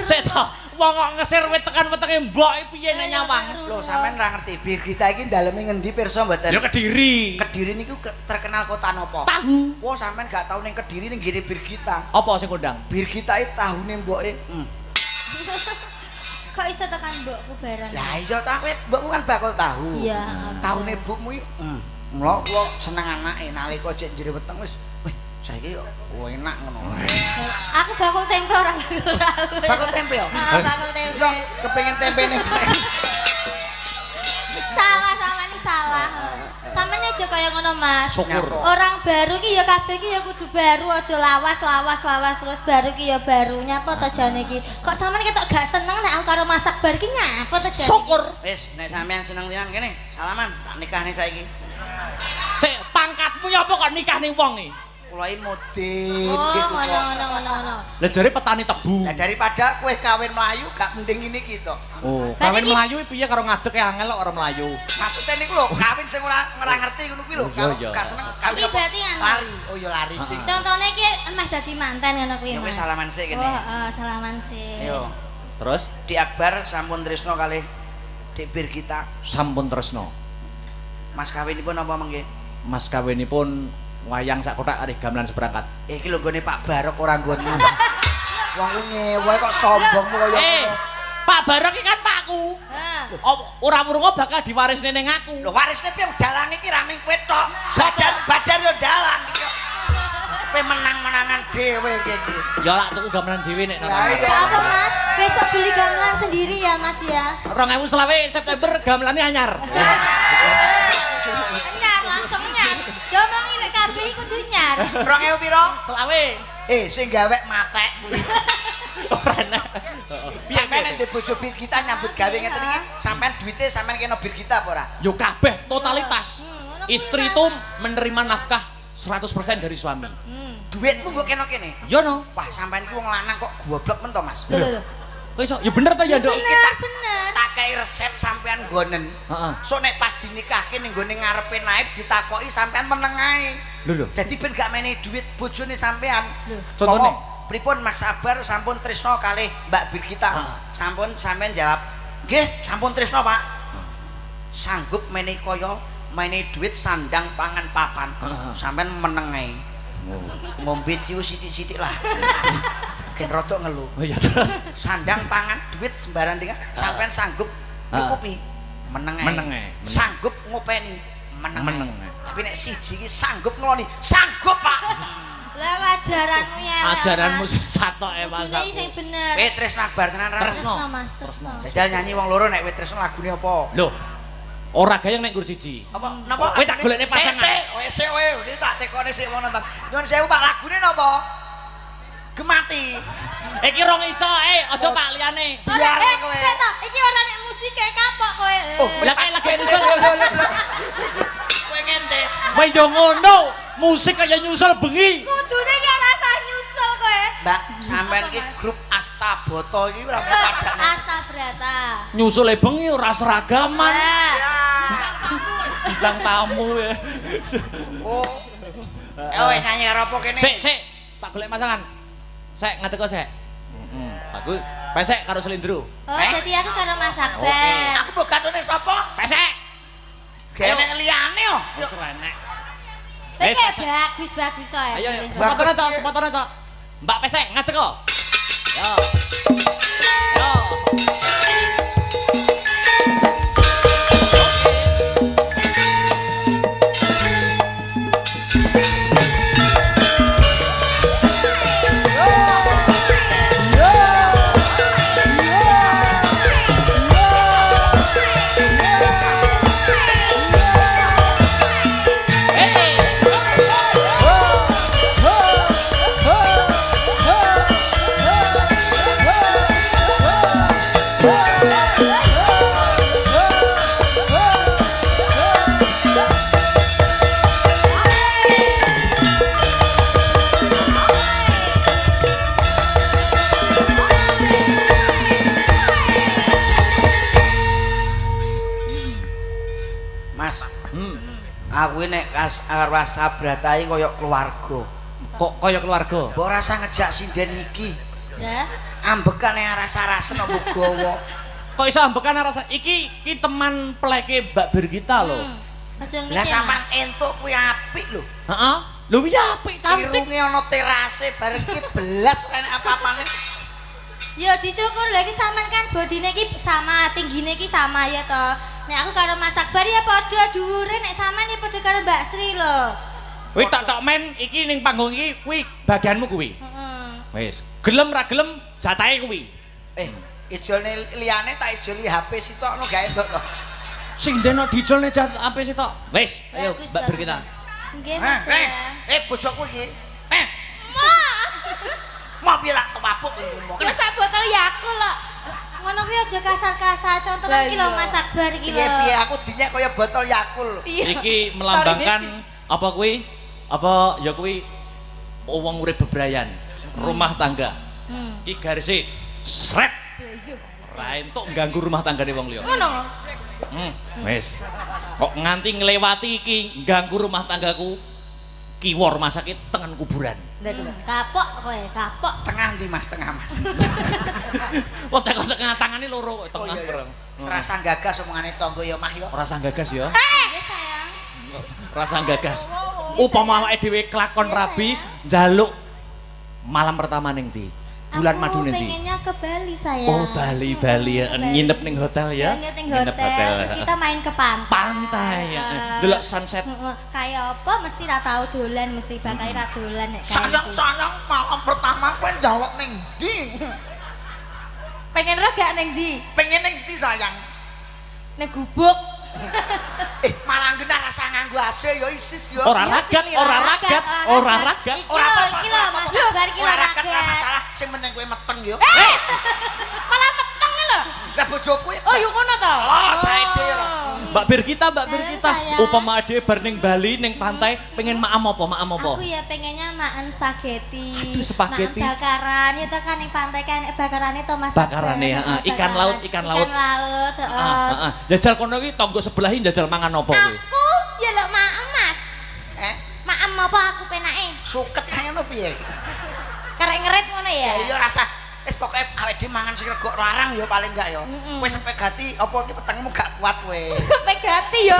Sik to, wong kok ngesir wit tekan wetenge mbok iki piye nek nyawang? Lho sampean ra ngerti Birgita iki daleme ngendi pirsa mboten? Ya Kediri. Kediri niku terkenal kota napa? Tahu. Wah sampean gak tau ning Kediri ning gene Birgita. Apa sing kondang? Birgita iki tahune mboke. Kok iso tekan mbokku bareng? Lah iya ta kowe mbokmu kan bakal tahu. Iya. Tahune mbokmu iki mula kula seneng anake nalika cek njero weteng wis wih saiki yo enak ngono. Aku bakul tempe ora bakul tahu. Bakul tempe yo. Bakul tempe. Yo kepengin tempene. Salah sampean iki salah. Sampeyan aja kaya ngono Mas. Syukur. Orang baru ki ya kabeh ki ya kudu baru aja lawas terus baru ki ya baru. Nyapa to jane iki? Kok sampeyan ketok gak seneng nek aku karo masak bar ki nyapa to jane? Syukur. Wis nek sampean seneng tenan kene salaman tak nikahne saiki. Sik pangkatmu ya apa kok nikah ning wong iki? Kula iki modin Oh, gitu kok. ngono. Lah jare petani tebu. Lah daripada kowe kawin Melayu gak mending ngene iki to. Oh, Lah kawin iki- Melayu piye karo ngadeg e angel kok ora Melayu. Maksudnya niku lho kawin sing ora ngerti ngono kuwi lho. Iya. Gak seneng kawin Iki apa? berarti anu. Lari. Oh ya lari ding. Contone iki emeh dadi manten ngono kuwi Ya Mas. wis salaman sik kene. Oh, salaman sih. Yo. Terus Di Akbar sampun tresno kalih Dik Birgita. sampun tresno. Mas kawinipun apa mengke? Mas kawinipun wayang sak kotak arih gamelan seberangkat. Iki lho nggone Pak Barok ora nggonmu. Wong ku ngewe kok sombong kaya ngono. Pak Barok iki kan pakku. Hah. Ora murungo bakal diwarisne ning aku. Lho warisne piye dalang iki ra ming kowe tok. Badar yo dalang iki. Kowe menang-menangan dhewe iki. Ya lak tuku gamelan dhewe nek nang. Lah iya. Gak apa Mas, besok beli gamelan sendiri ya Mas ya. 2020 September gamelane anyar. Nyar langsung nyar. Jomongi lek kabeh iku kudu nyar. 2000 piro? Selawe. Sing gawek matek kuwi. Ora enak. Sampeyan nek ndek bojo Birgita nyambut gawe ngeten iki, sampeyan duwite sampeyan kena Birgita apa ora? Yo kabeh totalitas. Istri itu menerima nafkah 100% dari suami. Duitmu mbok kena kene. Yo no. Wah, sampeyan iki wong lanang kok goblok men to, Mas. Lho. Kok iso? Ya bener ta ya, Nduk? Bener. Tak kei resep sampeyan gonen. Heeh. Sok nek pas dinikahke ning gone ngarepe naib ditakoki sampeyan meneng ae. Lho lho. Dadi ben gak menehi duit bojone sampeyan. Contone? Pokok, pripun Mas Sabar sampun tresno kalih Mbak Birgita. Sampun sampeyan jawab, "Nggih, sampun tresno, Pak." Sanggup menehi kaya menehi duit sandang pangan papan. Sampeyan meneng ae. Ngombe ciu sithik-sithik lah. Gen rodok ngeluh. Oh iya terus. Sandang pangan duit sembarang dengan sampean sanggup nyukupi meneng ae. Meneng ae. Sanggup ngopeni meneng ae. Meneng ae. Tapi nek siji iki sanggup ngeloni sanggup Pak. Lah ajaranmu ya. Ajaranmu sesat tok Mas. Ini sing bener. Tresno Akbar tenan ra. Tresno. Mas, tresno. Jajal nyanyi wong loro nek Tresno lagune apa? Lho. Ora gayeng nek nggur siji. Apa napa? Kowe tak golekne pasangan. Sik, iki tak tekone sik wong nonton. Nyuwun sewu Pak lagune napa? Gemati. Iki rong iso, aja Pak liyane. Biar kowe. Sik to, iki ora nek musik kayak kapok kowe. Oh, Lah kae lagi iso. Kowe sih. Wah yo ngono, musik kaya nyusul bengi. Kudune ki rasa nyusul kowe. Mbak, sampean ki grup Astabata iki ora padane. Astabrata. Nyusule bengi ora seragaman. Nah, Bintang tamu ya. Oh. Wes nyanyi karo apa kene? Sik, tak golek masangan. Sik ngadeg kok sik. Heeh. Aku pesek karo selindro. Oh, jadi aku karo Mas Akbar. Aku mbok gatone sapa? Pesek. Gene liyane yo. Wis renek. Iki bagus-bagus ae. Ayo, sepotone Cok. Mbak Pesek ngadeg kok. Yo. Yo. Aku nek karo Astabrata iki kaya keluarga. Kok kaya keluarga? Mbok rasa ngejak sinden iki. Lah, Ambekan yang rasa-rasen apa gawa. Kok iso ambekan rasa iki teman pleke Mbak Birgita lho. aja Lah ngisi. sampean entuk kuwi apik lho. Heeh. Lho iya apik cantik. Irunge ana terase bareng iki belas enek apa-apane. Ya disyukur lho iki sampean kan bodine iki sama, tinggine iki sama ya toh. Nek aku karo Mas Akbar ya padha dhuwure, nek sampean ya padha karo Mbak Sri lho. Kuwi tok men iki ning panggung iki kuwi bagianmu kuwi. Heeh. Wis, gelem ra gelem jatahe kuwi. Ijolne liyane tak ijoli HP sitokno gak entuk to. Sing dene dijolne HP sitok. Wis, ayo Bagus, Mbak bagus. Birgita. Nggih, Mas. Bojoku iki. Mau piye lak kepapuk ngomong. Wis sak botol Yakult lho. Ngono kuwi aja kasar-kasar, contohnya iki lho Mas Akbar iki lho. Piye-piye aku dinyek kaya botol Yakult. Iki melambangkan apa kuwi? Apa ya kuwi wong urip bebrayan, rumah tangga. Iki garise sret. Ora entuk ganggu rumah tanggane wong liya. Ngono. Wis. Kok nganti nglewati iki ganggu rumah tanggaku. Kiwor masake tengen kuburan. Kapok kowe, kapok. Tengah ndi Mas, tengah Mas. Kok tengah tangane loro tengah bareng. Serasa gagas omongane tangga ya Mah ya. Ora sang gagas ya. Nggih sayang. Ora sang gagas. Upama awake dhewe kelakon rabi njaluk malam pertama ning ndi? Bulan madu ning ndi? Pengennya ke Bali sayang. Oh, Bali ya. Nginep ning hotel ya. Nginep ning hotel. Terus kita main ke pantai. Pantai ya. Delok sunset. Kayak apa mesti ra tau dolan, mesti bakal ra dolan nek kayak gitu. Sayang malam pertama kowe njaluk ning ndi? Pengen ro gak ning ndi? Pengen ning ndi sayang? Ning gubuk. Malah genah rasa nganggo AC ya isis ya. Ora ragat. Iki lho Mas Akbar iki ora ora ragat ora masalah, sing penting kowe meteng ya. Malah meteng lho. Lah bojoku Oh, yo ngono to. Oh, saiki ya. Mbak Birgita, sayang. upama ade bar ning Bali ning pantai pengen maam apa? Aku ya pengennya makan spaghetti. Aduh, spaghetti. Makan bakaran itu kan ning pantai kan bakarane to Mas. Bakarane, Akbar. ikan laut. Ikan laut, heeh. Jajal kono iki tangga sebelah iki jajal mangan apa kuwi? Aku ya lho maem Mas. Maem apa aku penake? Suket ae ngono piye? Karek ngerit ngono ya. Ya iya rasa wis pokoke awake dhewe mangan sing rego larang ya paling enggak ya. Wis spaghetti apa iki petengmu gak kuat kowe. Spaghetti ya.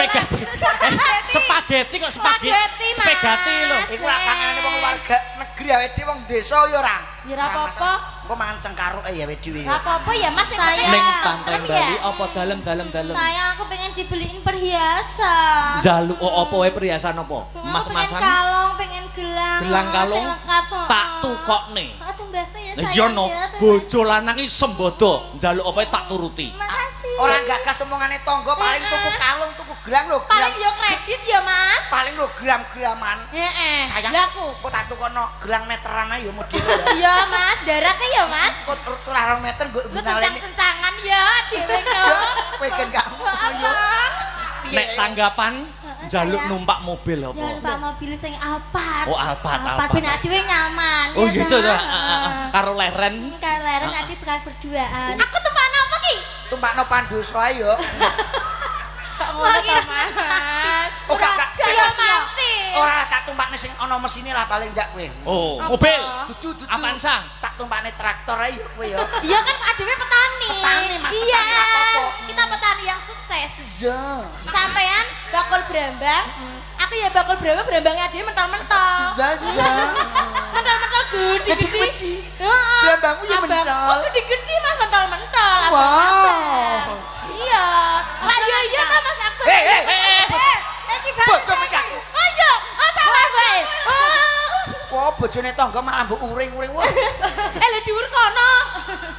Spaghetti kok spaghetti. Mas. Spaghetti lho. Iku lak panganane wong warga negeri awake dhewe wong desa ya ora. Ya ora apa-apa. Engko mangan cengkaruk ya awake dhewe. Ora apa-apa ya Mas. Sayang. Ning pantai Bali apa dalem. Sayang aku pengen dibeliin perhiasan. Jaluk apa wae perhiasan apa? Pengen Mas-masan. kalung, pengen gelang. Gelang kalung sing lengkap, tak tukokne. Aduh mbasnya ya Iya sayang no, ya. bojo lanang iki sembodo, njaluk apa tak turuti. Makasih. Ora gagas omongane tangga paling tuku kalung, tuku gelang lho. Paling yo kredit ya Mas. Paling lho gram-graman. Heeh. Sayang Lah aku. kok tak tukono gelang meteran ae ya model ya. Iya Mas, daratnya ya Mas. Kok turah 2 meter nggo Lu naleni. kencang-kencangan ya dhewe no. Kowe kan gak ngono ya. Nek tanggapan Njaluk numpak mobil apa? Ya numpak mobil sing Alphard. Oh, Alphard. Ben dhewe nyaman. Oh gitu ta. Karo leren. Karo leren adi bekal berduaan. Aku tumpakno apa ki? Tumpakno Pandoso ae yo. Kok ngono ta, Mas? Oh gak Saya mati. ora tak tumpakne sing ana mesine lah paling gak kowe. Oh, mobil. Dudu. Avanza. Tak tumpakne traktor ae yo kowe yo. Iya kan adewe petani. Petani, Mas, Iya. petani apa-apa. Kita petani yang sukses. Iya. Sampean bakul brambang. Aku ya bakul brambangnya adewe mental-mental. Iya. Mental-mental gede-gede. Heeh. Brambangmu ya mental. Oh, gede-gede Mas mental-mental. Wow. Iya. Lah iya ta Mas Akbar. Iki Bojo mikak. Ayo, salah kowe. Kok bojone tangga malah mbok uring-uring wae. Lho dhuwur kono.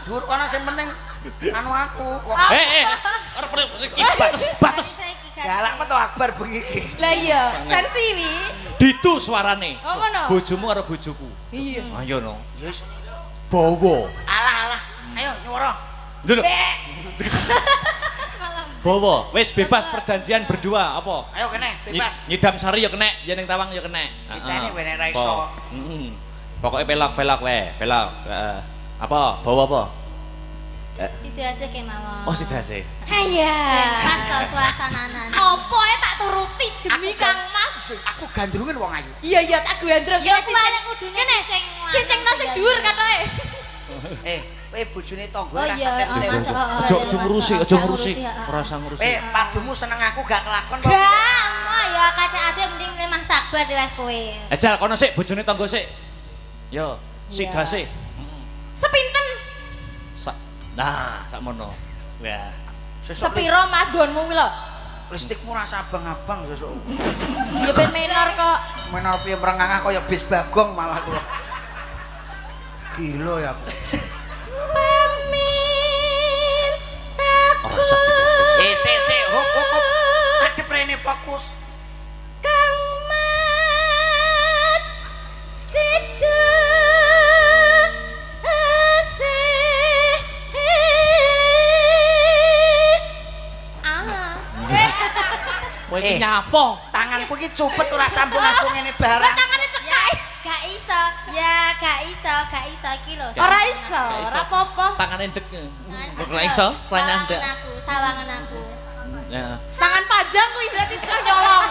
Dhuwur kono sing penting anu aku kok. Arep iki bates. Galak metu Akbar bengi iki. Lah iya, versi wi. Ditu suarane. Oh ngono. Bojomu karo bojoku. Iya. Ayo no. Yes. Bawa. Alah. Ayo nyuwara. Nduk. Bawa. Wis bebas perjanjian berdua apa? Ayo kene bebas. Nyidam sari ya kenek, yen ning Tawang ya kenek. Ditene kowe nek ra iso. Heeh. Pokoke pelok wae, pelok. Apa? Bawa apa? Situasi kemawon. Oh, sidase. Iya. Pas tau suasananan. Apa tak turuti demi Kang Mas. Aku gandrungan wong ayu. Iya tak gandrung. Ya kuwi kudune sing Cincingno sing dhuwur katoke. Kowe bojone tangga Oh ra iya, sampe Mas. Aja ngurusi, aja ngurusi. Ora usah ngurusi. padumu seneng aku gak kelakon kok. Gak, mau ya kaca ade penting lemah sabar wis kowe. Ejal kono sik bojone tangga sik. Yo, sidase. Sepinten? Nah, sakmono. Ya. Sepiro Mas gonmu kuwi lho? Listikmu rasa abang-abang sesuk. Ya ben menor kok. Menor piye merengangah kaya bis bagong malah kula. Gila ya. Pamin Ora usah digagas. Sik. Hop. Adep rene fokus. Kang Mas Sida Kowe iki nyapa? Tanganku iki cupet ora sambung aku ngene barang. Tangane cekak. Gak iso. Ya gak iso iki lho. Ora iso, ora apa-apa. Tangane ndek. Ora iso, Sawangan nyandak. aku. Ya. Tangan panjang kuwi berarti tukang nyolong.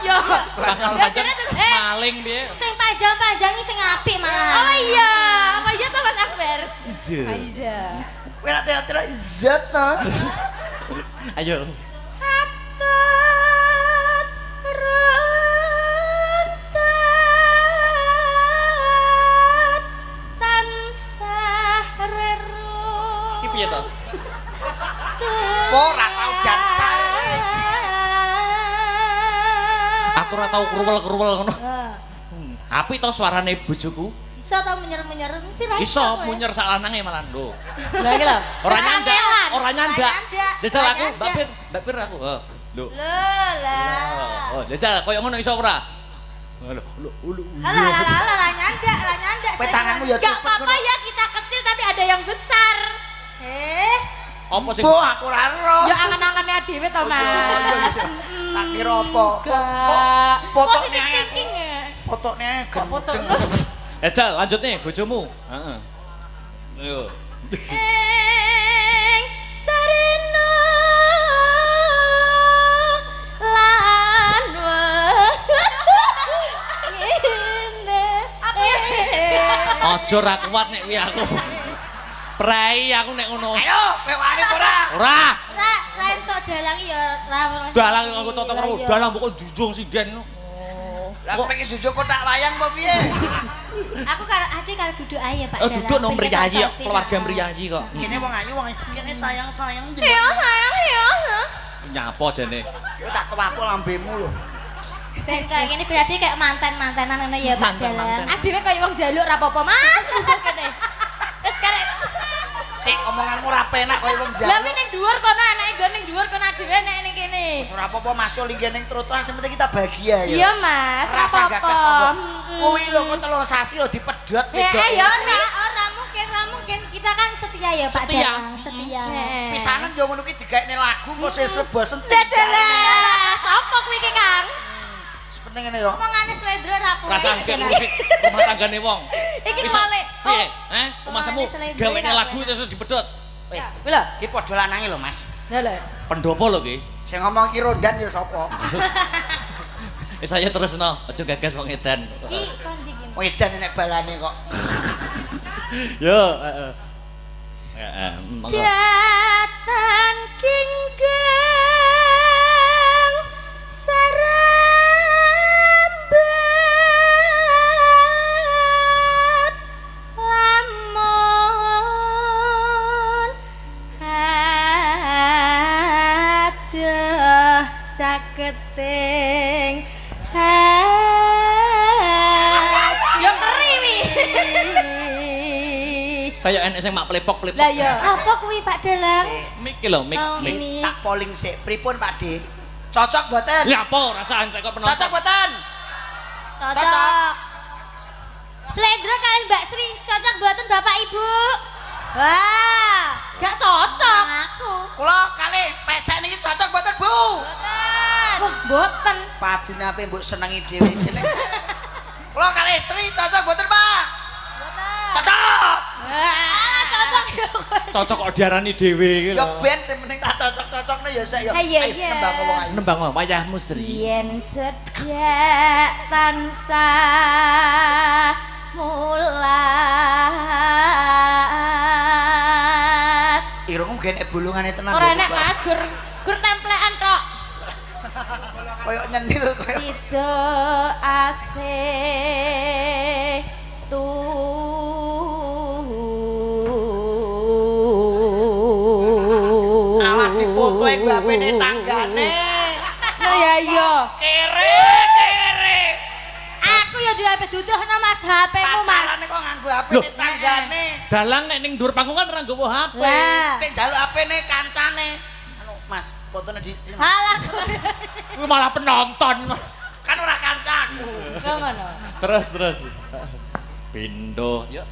Iya. Tangan Ya, panjang jadi- maling piye? Sing panjang iki sing apik malah. Oh iya, apa iya to Mas Akbar? Iya. Iya. Kowe ora teater izat ta. Ayo. Hatut runtat tansah reru. Iki piye to? Ora tau dansa. Aku ora tau kruwel-kruwel ngono. Apik to suarane bojoku? Iso tau menyer-menyer mesti ra Iso munyer sak lanange malah lho. Lah iki lho. Ora nyandak, ora nyandak. nyandak. Jajal Ora aku, nyandak. Mbak Pir aku. Lho. Lah. Oh, jajal koyo ngono iso ora? Lho. Lah nyandak. Kowe tanganmu ya Gak cupet. apa-apa ya kita kecil tapi ada yang besar. Apa sing Bu aku ora ero. Ya angan-angannya dhewe to Mas. Tak kira apa? Gak. Potoknya Positive thinking ya. Potoknya Kok foto? gendeng. Ejal lanjut nih bojomu. Heeh. Ayo. Ing sarena lan ngene. Aja ra kuat nek kuwi aku. Prei aku nek ngono. Ayo, kowe wani ora? Ora. Lah entuk dalang ya ra. Dalang aku toto karo dalang pokok jujung sinden. Lah pengen jujur kotak wayang apa piye? Aku karo ade karo duduk ae Pak. Oh, duduk no mriyayi kok, keluarga mriyayi kok. Kene wong ayu wong kene sayang-sayang Iya sayang iya. Nyapa jane? Kowe tak tuwaku lambemu lho. Ben kayak gini berarti kayak mantan-mantanan ngono ya Pak Mantan-mantan. dalang. Adewe kaya wong jaluk ra apa-apa Mas. Duduk kene. Wis karek. Sik omonganmu ra penak kaya wong Lah jalu. ning dhuwur kono anake nggon ning dhuwur kono adewe nek ning kene. Wis ora apa-apa masuk linggih ning trotoar sing penting kita bahagia ya. Iya Mas, ra Rasa gagas apa-apa. sombong. Kuwi lho kok telur sasi lho dipedhot wedok. Ya Ora mungkin kita kan setia ya Pak Setia. dalang, setia. Pisanan yo ngono ki digaekne lagu kok sesuk bosen. Dadah. Sopo kuwi ki Kang? ning ngene yo. Omongane slendro ra kowe. Perasaan cek musik rumah tanggane wong. Iki Bisa- walik. Piye? Omasamu Omongane slendro gawene ra lagu kowe. terus dipedhot. Lho, Iki padha lanange lho, Mas. lho. Pendopo lho ki. Sing ngomong ki rondan ya sapa? Saya terusno, aja gagas wong edan. Ki kondi ki. Wedan nek balane kok. Yo, heeh. Heeh, monggo. Datan kinggang sarambat lamun aduh caketing Yo keriwi. Kayak enek sing mak plepok-plepok. Lah ya. apa kuwi Pak Dalang? Mik ki lho, mik. Oh, Mik. ini. Tak polling sik. Pripun Pak De? Cocok mboten? Ya apa rasane kok penonton. Cocok mboten? Cocok. Slendro kali Mbak Sri cocok buatan Bapak Ibu. Wah, Gak cocok. aku. Kula kalih pesek niki cocok mboten, Bu? Boten. Wah, mboten. Padune ape mbok senengi dhewe jeneng. Kula kalih Sri cocok mboten, Pak? Boten. Cocok. Ah, cocok ya. Cocok kok diarani dhewe iki Ya lho. ben sing penting tak cocok-cocokne ya sik ya. Iya, Ayo, iya. nembang ngomong ayo. Nembang wayahmu Sri. Yen cedhak tansah mulat. Irungmu gene bolongane tenan. Ora lho, enak Pak. Mas, gur templekan tok. Koyo nyenil koyo. Sido asih Alah dipoto iku HP-ne tanggane. Nah ya iya. Kere. Aku ya duwe HP duduhno Mas HP-mu Mas. Pacarane kok nganggo HP-ne tanggane. Dalang nek ning dhuwur panggung kan ora nggawa HP. Lah. Nek njaluk HP-ne kancane. Anu, Mas, fotone di Halah. Kuwi malah penonton. kan ora kancaku. Ngono. Terus. Pindo, ya.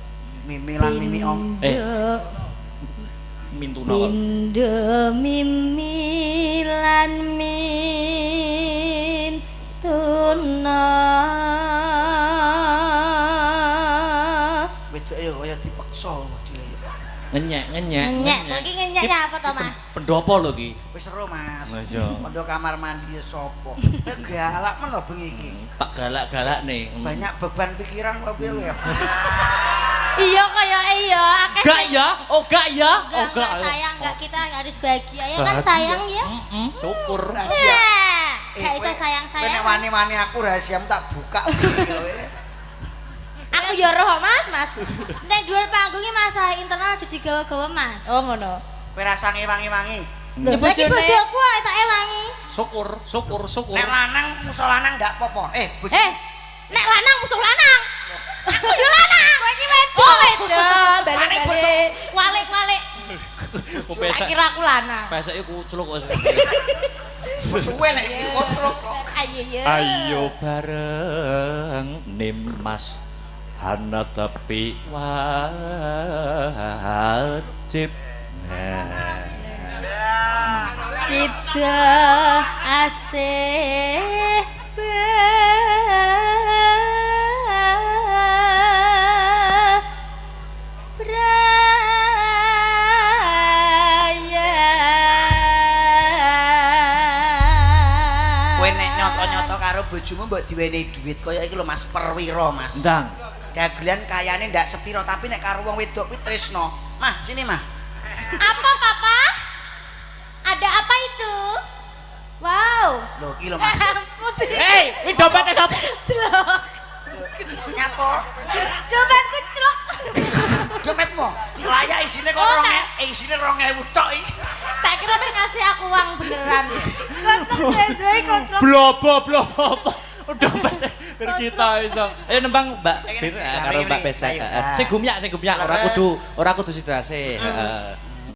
Mimi lan Mimi Ong. Mintuna. Pindo mimi lan mintuna. Wedok ya kaya dipeksa modele. Ngenyek. Ngenyek, kowe iki ngenyeknya apa to Mas? Pendopo lho ki. Wis seru, Mas. Iya. Pondok kamar mandi ya sapa? Galak men lho bengi iki. Tak galak-galak nih. Banyak beban pikiran kok piye ya. Iya kaya iya, akeh. Gak ya? Oh gak ya? Oh Enggak sayang, enggak kita harus bahagia ya kan sayang ya. Syukur. Rahasia. Nah, gak kowe- iso kowe sayang-sayang. nek wani-wani aku rahasiamu tak buka. Aku ya roh Mas. Nek dhuwur panggunge masalah internal jadi gawa-gawa Mas. Oh ngono. Kowe rasa ngewangi-wangi. Lho, iki bojoku ae tak ewangi. Syukur. Nek lanang musuh lanang ndak apa-apa. Bojo. Nek lanang musuh lanang. Aku yo lanang. Kowe iki wedok. Oh wedok, balik-balik. Walik-walik. Oh pesek. Kira aku lanang. Pesek iku celuk kok. Suwe nek iki kontrol kok. Ayo ya. Ayo bareng Nimas Hana tepi wajib. Sida asih Kowe nek nyoto-nyoto karo bojomu mbok diwenehi dhuwit kaya iki lho Mas Perwira, Mas. Ndang. Dagelan kayane ndak sepiro tapi nek karo wong wedok kuwi tresno. Mah, sini mah. Apa Papa? Ada apa itu? Wow. Lho iki lho Mas. Hei, kuwi dompete sapa? Nyapo? Dompetku celok. Dompetmu. Layak isine kok isine 2000 tok iki. Tak kira nek ngasih aku uang beneran. Kontrak Blobo. Dompete bir kita iso. Ayo nembang Mbak Bir karo Mbak Pesek. Sing gumyak ora kudu sidrase. Heeh.